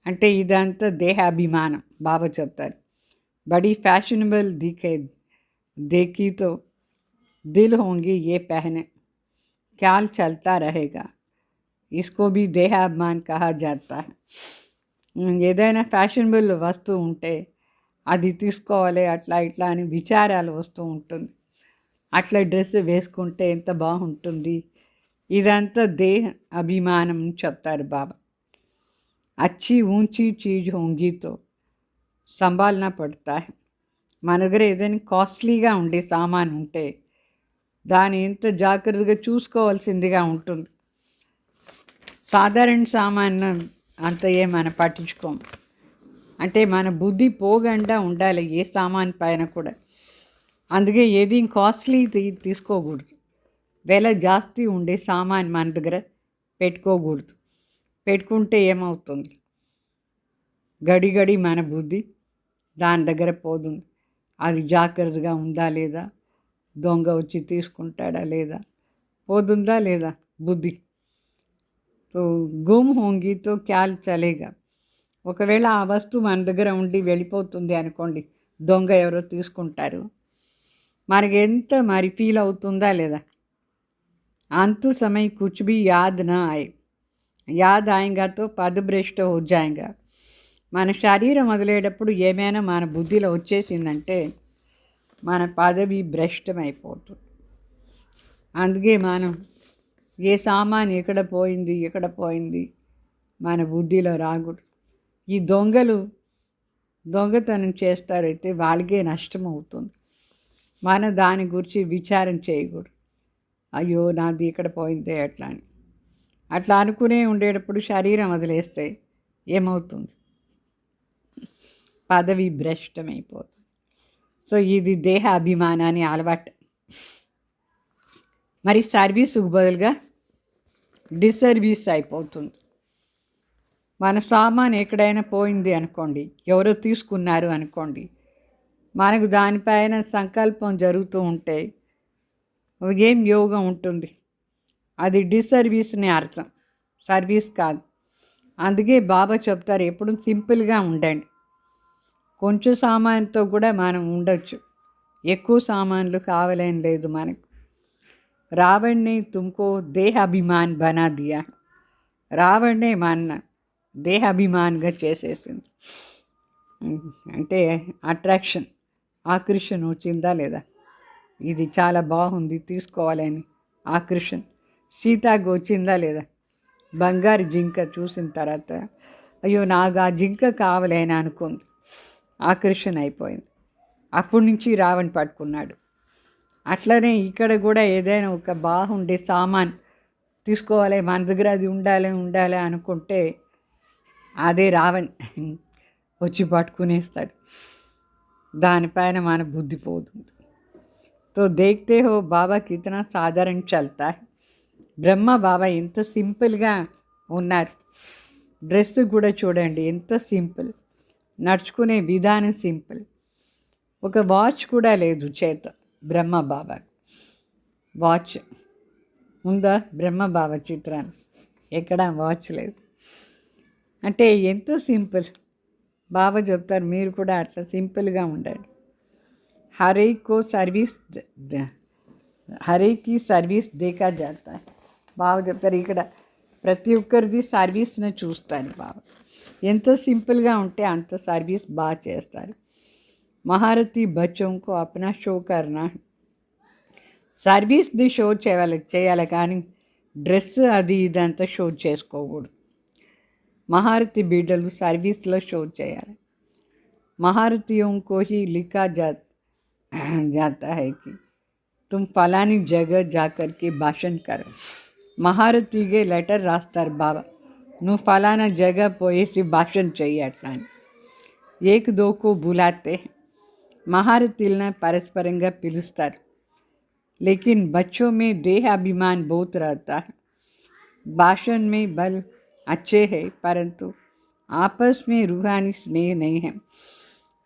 అంటే ఇదంతా దేహాభిమానం. బాబా చెప్తారు, బड़ी फैशनेबल दिखे देखी तो दिल होंगी ये पहने ख्याल चलता रहेगा, इसको भी దేహాభిమాన్ కహా జాతా హై. ఏదైనా ఫ్యాషనబుల్ వస్తువు ఉంటే అది తీసుకోవాలి, అట్లా ఇట్లా అని విచారాలు వస్తూ ఉంటుంది. అట్లా డ్రెస్ వేసుకుంటే ఎంత బాగుంటుంది, ఇదంతా దేహ అభిమానం చెప్తారు బాబా. అచ్చి ఊంచి చీజ్ హోంగి తో సంభాలన పడతా హై. మన దగ్గర ఏదైనా కాస్ట్లీగా ఉండే సామాన్ ఉంటే దాన్ని ఎంత జాగ్రత్తగా చూసుకోవాల్సిందిగా ఉంటుంది. సాధారణ సామాన్లు అంత ఏమైనా పట్టించుకోం. అంటే మన బుద్ధి పోగండా ఉండాలి ఏ సామాన్ పైన కూడా. అందుకే ఏది కాస్ట్లీ తీసుకోకూడదు, వెల జాస్తి ఉండే సామాన్ మన దగ్గర పెట్టుకోకూడదు. పెట్టుకుంటే ఏమవుతుంది, గడి గడి మన బుద్ధి దాని దగ్గర పోతుంది. అది జాగ్రత్తగా ఉందా లేదా, దొంగ వచ్చి తీసుకుంటాడా లేదా, పోతుందా లేదా బుద్ధి. తో గుమ్ హోంగి తో క్యాల్ చలేగా. ఒకవేళ ఆ వస్తువు మన దగ్గర ఉండి వెళ్ళిపోతుంది అనుకోండి, దొంగ ఎవరో తీసుకుంటారు, మనకి ఎంత మరి ఫీల్ అవుతుందా లేదా. అంతు సమయ కుచ్ భీ యాద్ నా ఆए, యాద్ ఆయేగా తో పదభ్రష్ట హో జాయేగా. మన శరీరం వదిలేటప్పుడు ఏమైనా మన బుద్ధిలో వచ్చేసిందంటే మన పదవి భ్రష్టమైపోతుంది. అందుకే మనం ఏ సామాన్ ఎక్కడ పోయింది మన బుద్ధిలో రాకూడదు. ఈ దొంగలు దొంగతనం చేస్తారైతే వాళ్ళకే నష్టం అవుతుంది. మన దాని గురించి విచారం చేయకూడదు, అయ్యో నాది ఇక్కడ పోయిందే అట్లా అని. అట్లా అనుకునే ఉండేటప్పుడు శరీరం వదిలేస్తే ఏమవుతుంది, పదవి భ్రష్టమైపోతుంది. సో ఇది దేహ అభిమానాన్ని అలవాటు. మరి సర్వీసుకు బదులుగా డిసర్వీస్ అయిపోతుంది. మన సామాన్ ఎక్కడైనా పోయింది అనుకోండి, ఎవరో తీసుకున్నారు అనుకోండి, మనకు దానిపైన సంకల్పం జరుగుతూ ఉంటే ఏం యోగం ఉంటుంది, అది డిసర్వీస్ని అర్థం, సర్వీస్ కాదు. అందుకే బాబా చెప్తారు, ఎప్పుడు సింపుల్గా ఉండండి. కొంచెం సామాన్తో కూడా మనం ఉండొచ్చు, ఎక్కువ సామాన్లు కావాలని లేదు మనకు. రావణ్ ने तुमको దేహాభిమాన్ బనా దియా. రావణ్నే మన దేహాభిమాన్గా చేసేసింది. అంటే అట్రాక్షన్, ఆకర్షణ వచ్చిందా లేదా, ఇది చాలా బాగుంది తీసుకోవాలని ఆకర్షణ. సీతాకు వచ్చిందా లేదా, బంగారు జింక చూసిన తర్వాత అయ్యో నాకు ఆ జింక కావాలని అనుకుంది, ఆకర్షణ అయిపోయింది. అప్పటి నుంచి రావణ్ పట్టుకున్నాడు. అట్లనే ఇక్కడ కూడా ఏదైనా ఒక బాగుండే సామాన్ తీసుకోవాలి, మన దగ్గర అది ఉండాలి అనుకుంటే అదే రావణ్ వచ్చి పట్టుకునేస్తాడు, దానిపైన మన బుద్ధి పోతుంది. తో దేఖ్తే హో బాబా కితనా సాధారణ చల్తా హై. బ్రహ్మ బాబా ఎంత సింపుల్గా ఉన్నారు. డ్రెస్ కూడా చూడండి ఎంత సింపుల్, నడుచుకునే విధానం సింపుల్. ఒక వాచ్ కూడా లేదు చేత బ్రహ్మ బాబా. వాచ్ ఉందా బ్రహ్మ బాబా చిత్రాన్ని, ఎక్కడ వాచ్ లేదు. అంటే ఎంతో సింపుల్. బాబా చెప్తారు మీరు కూడా అట్లా సింపుల్గా ఉండండి. హరేకో సర్వీస్ హరేకి సర్వీస్ దేకా జాతా. బాబా చెప్తారు ఇక్కడ ప్రతి ఒక్కరిది సర్వీస్ని చూస్తారు బాబా. ఎంతో సింపుల్గా ఉంటే అంత సర్వీస్ బాగా చేస్తారు. మహారతి బచ్చోంకు అప్నా షో కర్నా, సర్వీస్ది షో చేయాలి కానీ డ్రెస్ అది ఇదంతా షో చేసుకోకూడదు. మహారతి బిడ్డలు సర్వీస్లో షో చేయాలి. महारतियों को ही लिखा जाता है कि तुम फलानी जगह जाकर के भाषण करो. మహారతిగే లెటర్ రాస్తారు బాబా, నువ్వు ఫలానా జగ పోయేసి భాషణ చెయ్యి అట్లా అని. ఏక్ దోకు బులాతే మహారథీలను పరస్పరంగా పిలుస్తారు. लेकिन बच्चों में देह अभिमान बहुत रहता है. भाषण में बल अच्छे है परंतु आपस में रूहानी स्नेह नहीं है.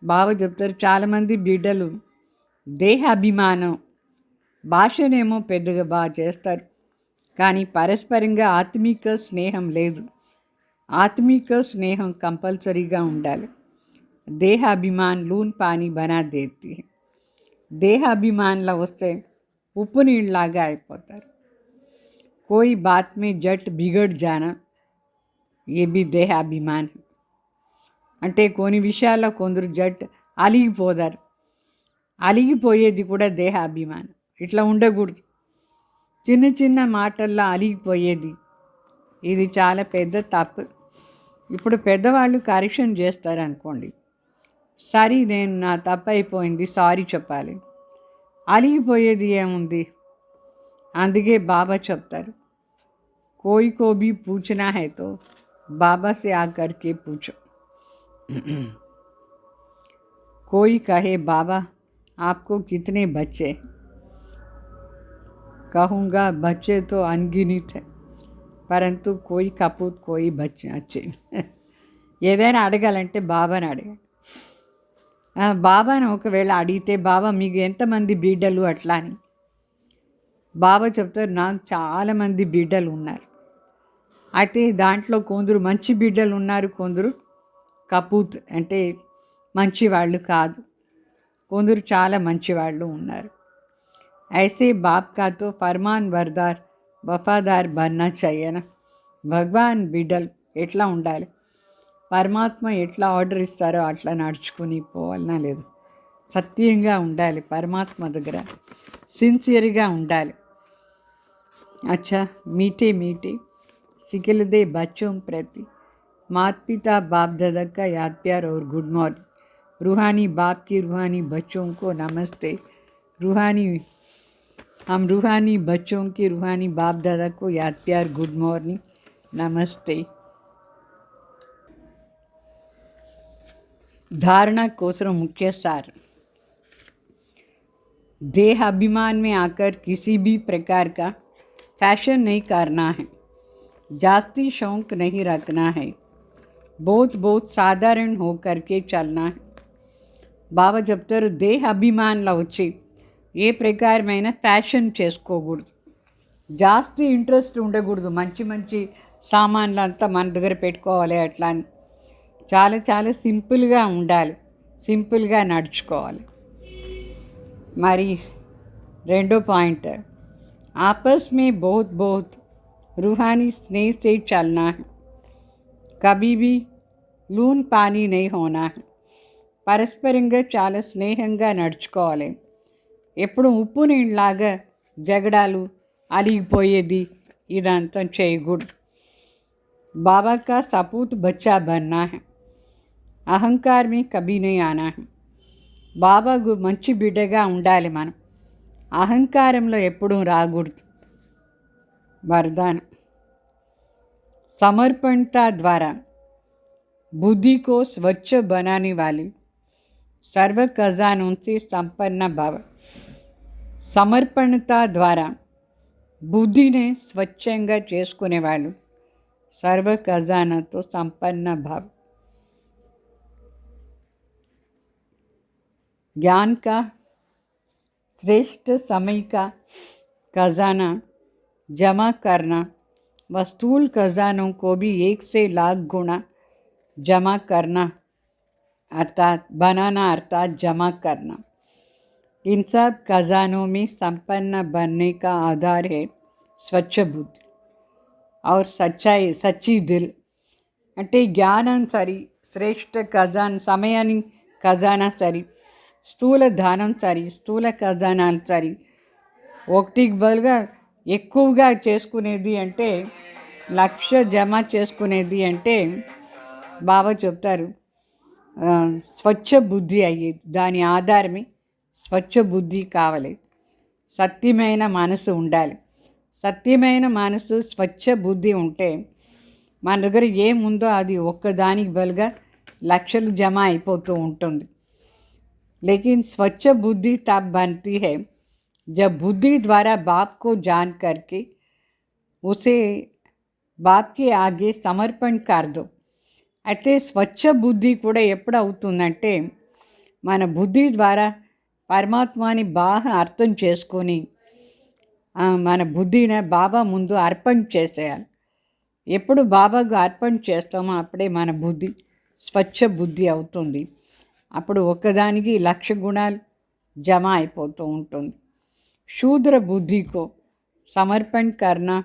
బావ చెప్తారు, చాలామంది బిడ్డలు దేహ అభిమానం, భాషనేమో పెద్దగా బాగా చేస్తారు కానీ పరస్పరంగా ఆత్మిక స్నేహం లేదు. ఆత్మిక స్నేహం కంపల్సరీగా ఉండాలి. దేహ అభిమాన్ లూన్ పానీ బనా దేతి. దేహ అభిమాన్లో వస్తే ఉప్పు నీళ్ళలాగా అయిపోతారు. కోయి bath May జట్ బిగడ్ Jana A B దేహ అభిమాన్. అంటే కొన్ని విషయాల్లో కొందరు జట్ అలిగిపోతారు. అలిగిపోయేది కూడా దేహ అభిమానం. ఇట్లా ఉండకూడదు. చిన్న చిన్న మాటల్లో అలిగిపోయేది ఇది చాలా పెద్ద తప్పు. ఇప్పుడు పెద్దవాళ్ళు కరెక్షన్ చేస్తారు అనుకోండి, సరే నేను నా తప్పు అయిపోయింది సారీ చెప్పాలి. అలిగిపోయేది ఏముంది? అందుకే బాబా చెప్తారు, కోయి కో భీ పూछना है तो बाबा से आकर के पूछो. कोई कहे बाबा आपको कितने बच्चे, कहूँगा बच्चे तो अनगिनत है परंतु कोई कपूत कोई बच्चे अच्छे. ఏదైనా అడగాలంటే బాబాని అడగాలి. బాబాని ఒకవేళ అడిగితే బాబా మీకు ఎంతమంది బిడ్డలు అట్లా అని బాబా చెప్తారు, నాకు చాలామంది బిడ్డలు ఉన్నారు. అయితే దాంట్లో కొందరు మంచి బిడ్డలు ఉన్నారు, కొందరు కపూత్ అంటే మంచివాళ్ళు కాదు, కొందరు చాలా మంచివాళ్ళు ఉన్నారు. ऐसे बाप का तो फरमान बरदार वफादार बनना चाहिए ना. భగవాన్ బిడ్డలు ఎట్లా ఉండాలి? పరమాత్మ ఎట్లా ఆర్డర్ ఇస్తారో అట్లా నడుచుకుని పోవాలన్నా లేదు. సత్యంగా ఉండాలి, పరమాత్మ దగ్గర సిన్సియర్గా ఉండాలి. अच्छा मीठे मीठे सिखलदे बच्चों प्रति माता पिता बाप दादा का याद प्यार और गुड मॉर्निंग. रूहानी बाप की रूहानी बच्चों को नमस्ते. हम रूहानी बच्चों की रूहानी बाप दादा को याद प्यार गुड मॉर्निंग नमस्ते. धारणा कोसरों मुख्य सार. देह अभिमान में आकर किसी भी प्रकार का फैशन नहीं करना है, जास्ती शौक नहीं रखना है, बहुत बहुत साधारण होकर के चलना है. బాబా చెప్తారు, దేహ అభిమానంలో వచ్చి ఏ ప్రకారమైన ఫ్యాషన్ చేసుకోకూడదు, జాస్తి ఇంట్రెస్ట్ ఉండకూడదు. మంచి మంచి సామాన్లు అంతా మన దగ్గర పెట్టుకోవాలి అట్లా అని చాలా చాలా సింపుల్గా ఉండాలి, సింపుల్గా నడుచుకోవాలి. మరి రెండో పాయింట్, आपस में बहुत बहुत रूहानी स्नेह से चलना है, कभी भी लून पानी नहीं होना है. పరస్పరంగా చాలా స్నేహంగా నడుచుకోవాలి. ఎప్పుడు ఉప్పు నీళ్ళలాగా జగడాలు అలిగిపోయేది ఇదంతా చేయకూడదు. बाबा का सपूत बच्चा बनना है, అహంకార में कभी नहीं आना है. బాబాకు మంచి బిడ్డగా ఉండాలి మనం, అహంకారంలో ఎప్పుడూ రాకూడదు. वरदान समर्पणता द्वारा बुद्धि को स्वच्छ बनाने वाली सर्व खजानों से संपन्न भाव. సమర్పణత ద్వారా బుద్ధిని స్వచ్ఛంగా చేసుకునేవాళ్ళు సర్వ ఖజానాతో సంపన్న భావ. ज्ञान का श्रेष्ठ समय का खजाना जमा करना व स्थूल खजानों को भी 1 से लाख गुना जमा करना अर्थात बनाना अर्थात जमा करना. इन सब खजानों में संपन्न बनने का आधार है स्वच्छ बुद्धि और सच्चाई सच्ची दिल. అంటే జ్ఞానం సరి, శ్రేష్ఠ ఖజానా సమయాన్ని ఖజానా సరి, స్థూల దానం సరి, స్థూల ఖజానాలు సరి, ఒకటికి బదులుగా ఎక్కువగా చేసుకునేది అంటే లక్ష జమ చేసుకునేది అంటే బాబా చెప్తారు స్వచ్ఛ బుద్ధి అయ్యేది. దాని ఆధారమే స్వచ్ఛ బుద్ధి కావాలి. సత్యమైన మనసు ఉండాలి. సత్యమైన మనసు స్వచ్ఛ బుద్ధి ఉంటే మన దగ్గర ఏముందో అది ఒక్కదానికి బలుగా లక్షలు జమ అయిపోతూ ఉంటుంది. लेकिन स्वच्छ बुद्धि तब बनती है जब बुद्धि द्वारा बाप को जान करके उसे बाप के आगे समर्पण कर दो. అయితే స్వచ్ఛ బుద్ధి కూడా ఎప్పుడు అవుతుందంటే మన బుద్ధి ద్వారా పరమాత్మని బాగా అర్థం చేసుకొని మన బుద్ధిని బాబా ముందు అర్పణ చేసేయాలి. ఎప్పుడు బాబాకు అర్పణ చేస్తామో అప్పుడే మన బుద్ధి స్వచ్ఛ బుద్ధి అవుతుంది. అప్పుడు ఒక్కదానికి 1,00,000 గుణాలు జమ అయిపోతూ ఉంటుంది. शूद्र बुद्धि को समर्पण करना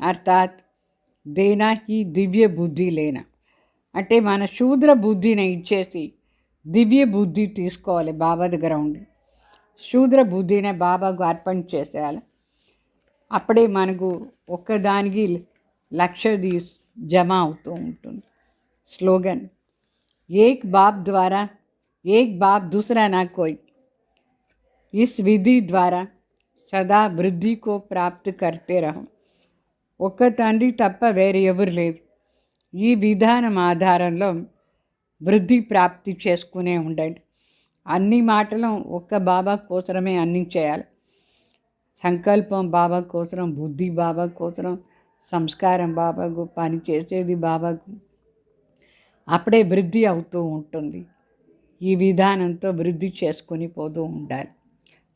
अर्थात देना ही दिव्य बुद्धि लेना. అంటే మన శూద్ర బుద్ధిని ఇచ్చేసి దివ్య బుద్ధి తీసుకోవాలి. బాబా దగ్గర ఉండి శూద్ర బుద్ధిని బాబాకు అర్పణ చేసేయాలి. అప్పుడే మనకు ఒక్కదానికి 1,00,000 జమ అవుతూ ఉంటుంది. స్లోగన్ ఏక్ బాప్ ద్వారా ఏక్ బాప్ दूसरा ना कोई. इस विधि द्वारा సదా వృద్ధికో ప్రాప్తి కర్తే రహం. ఒక్క తండ్రి తప్ప వేరే ఎవరు లేదు. ఈ విధానం ఆధారంలో వృద్ధి ప్రాప్తి చేసుకునే ఉండండి. అన్ని మాటలు ఒక్క బాబా కోసమే అన్ని చేయాలి. సంకల్పం బాబా కోసం, బుద్ధి బాబా కోసం, సంస్కారం బాబాకు, పని చేసేది బాబాకు. అప్పుడే వృద్ధి అవుతూ ఉంటుంది. ఈ విధానంతో వృద్ధి చేసుకొని పోతూ ఉండాలి.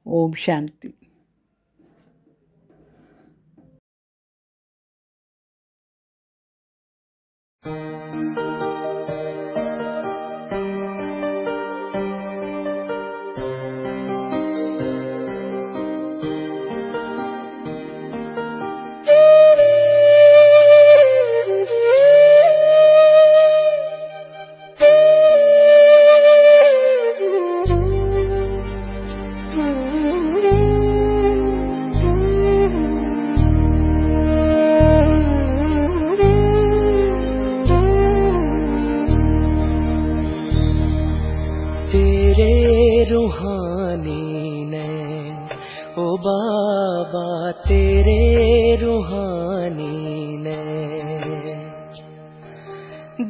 ఓం శాంతి.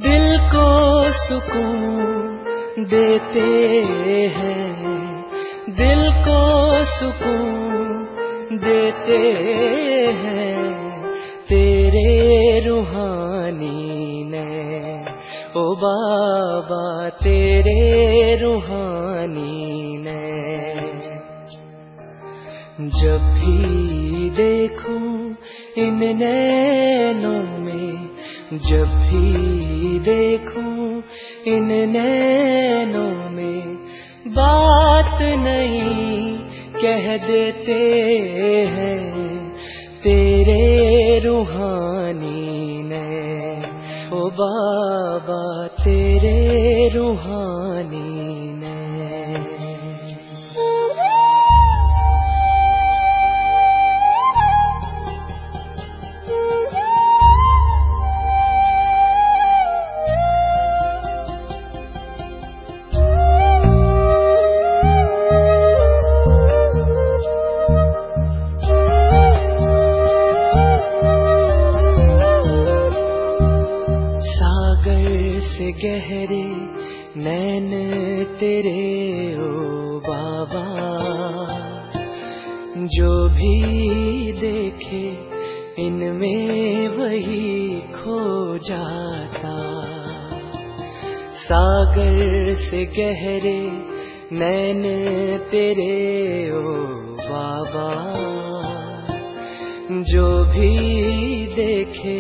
दिल को सुकून देते हैं, दिल को सुकून देते हैं तेरे रूहानी ने, ओ बाबा तेरे रूहानी ने। जब भी देखूं इन नैनों में, जब भी देखूं इन नैनों में, बात नहीं कह देते हैं तेरे रूहानी ने, ओ बाबा तेरे रूहानी ने। गहरे नैन तेरे ओ बाबा, जो भी देखे इनमें वही खो जाता। सागर से गहरे नैन तेरे ओ बाबा, जो भी देखे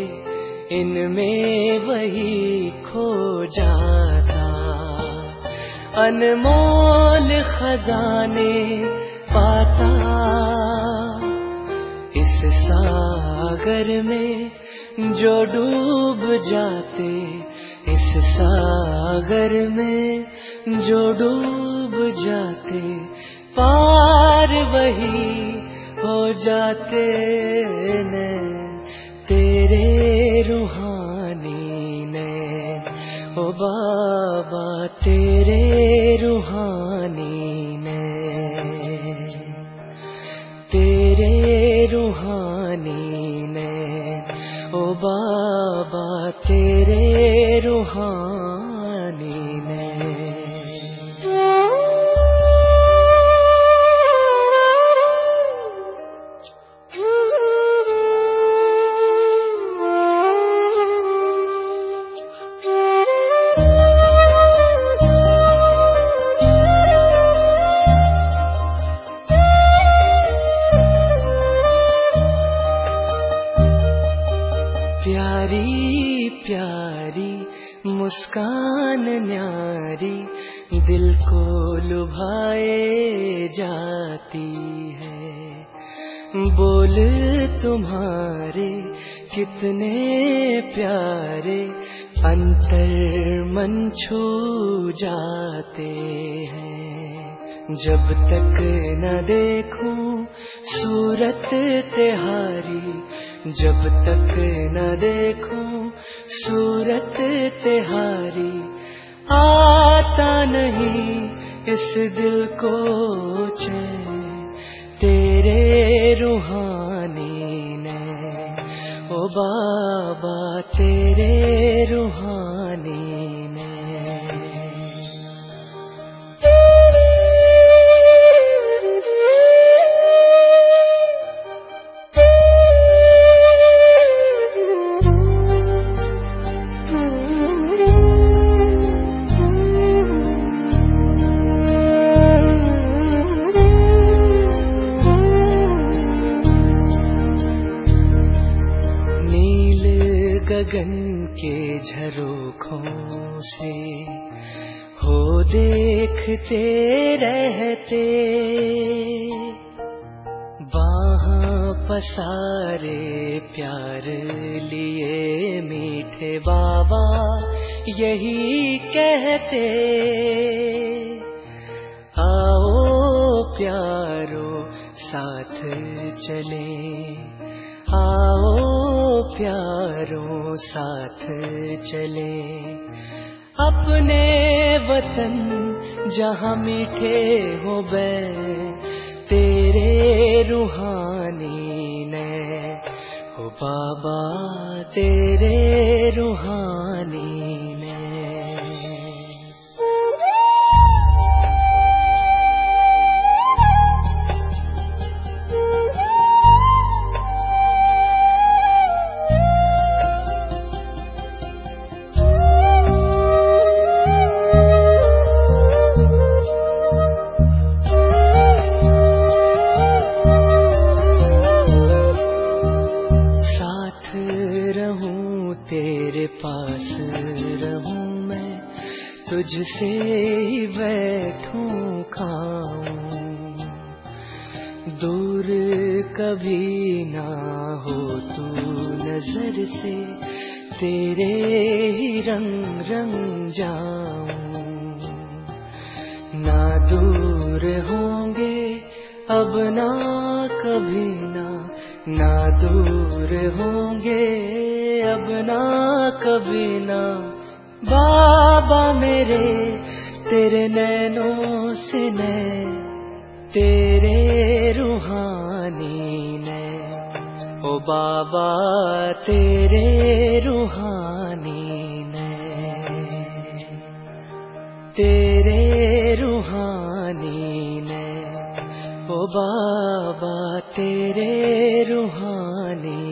इनमें वही खो जाता। अनमोल खजाने पाता इस सागर में जो डूब जाते, इस सागर में जो डूब जाते, पार वही हो जाते ने तेरे रूहानी ने, ओ बाबा तेरे रूहानी ने, तेरे रूहानी ने, ओ बाबा तेरे रूहानी ने। प्यारी प्यारी मुस्कान न्यारी दिल को लुभाए जाती है। बोल तुम्हारे कितने प्यारे अंतर मन छू जाते हैं। जब तक न देखूं सूरत तिहारी, जब तक न देखूं सूरत तिहारी, आता नहीं इस दिल को चैन तेरे रूहानी ने। ओ बाबा तेरे रूहानी ने। गगन के झरोखों से हो देखते रहते, बाहां पसारे प्यार लिए मीठे बाबा यही कहते। आओ प्यारो साथ चले, आओ प्यारों साथ चले, अपने वतन जहाँ मीठे हो बैर तेरे रूहानी ने। हो बाबा तेरे रूहानी ने। तेरे पास रहूं मैं, तुझसे ही बैठूं खाऊं, दूर कभी ना हो तू नजर से, तेरे ही रंग रंग जाऊं। ना दूर होंगे अब ना कभी ना दूर होंगे अब ना कभी ना, बाबा मेरे तेरे नैनों से नैन तेरे रूहानी ने। ओ बाबा तेरे रूहानी ने, तेरे रूहानी ने। ओ बाबा तेरे रूहानी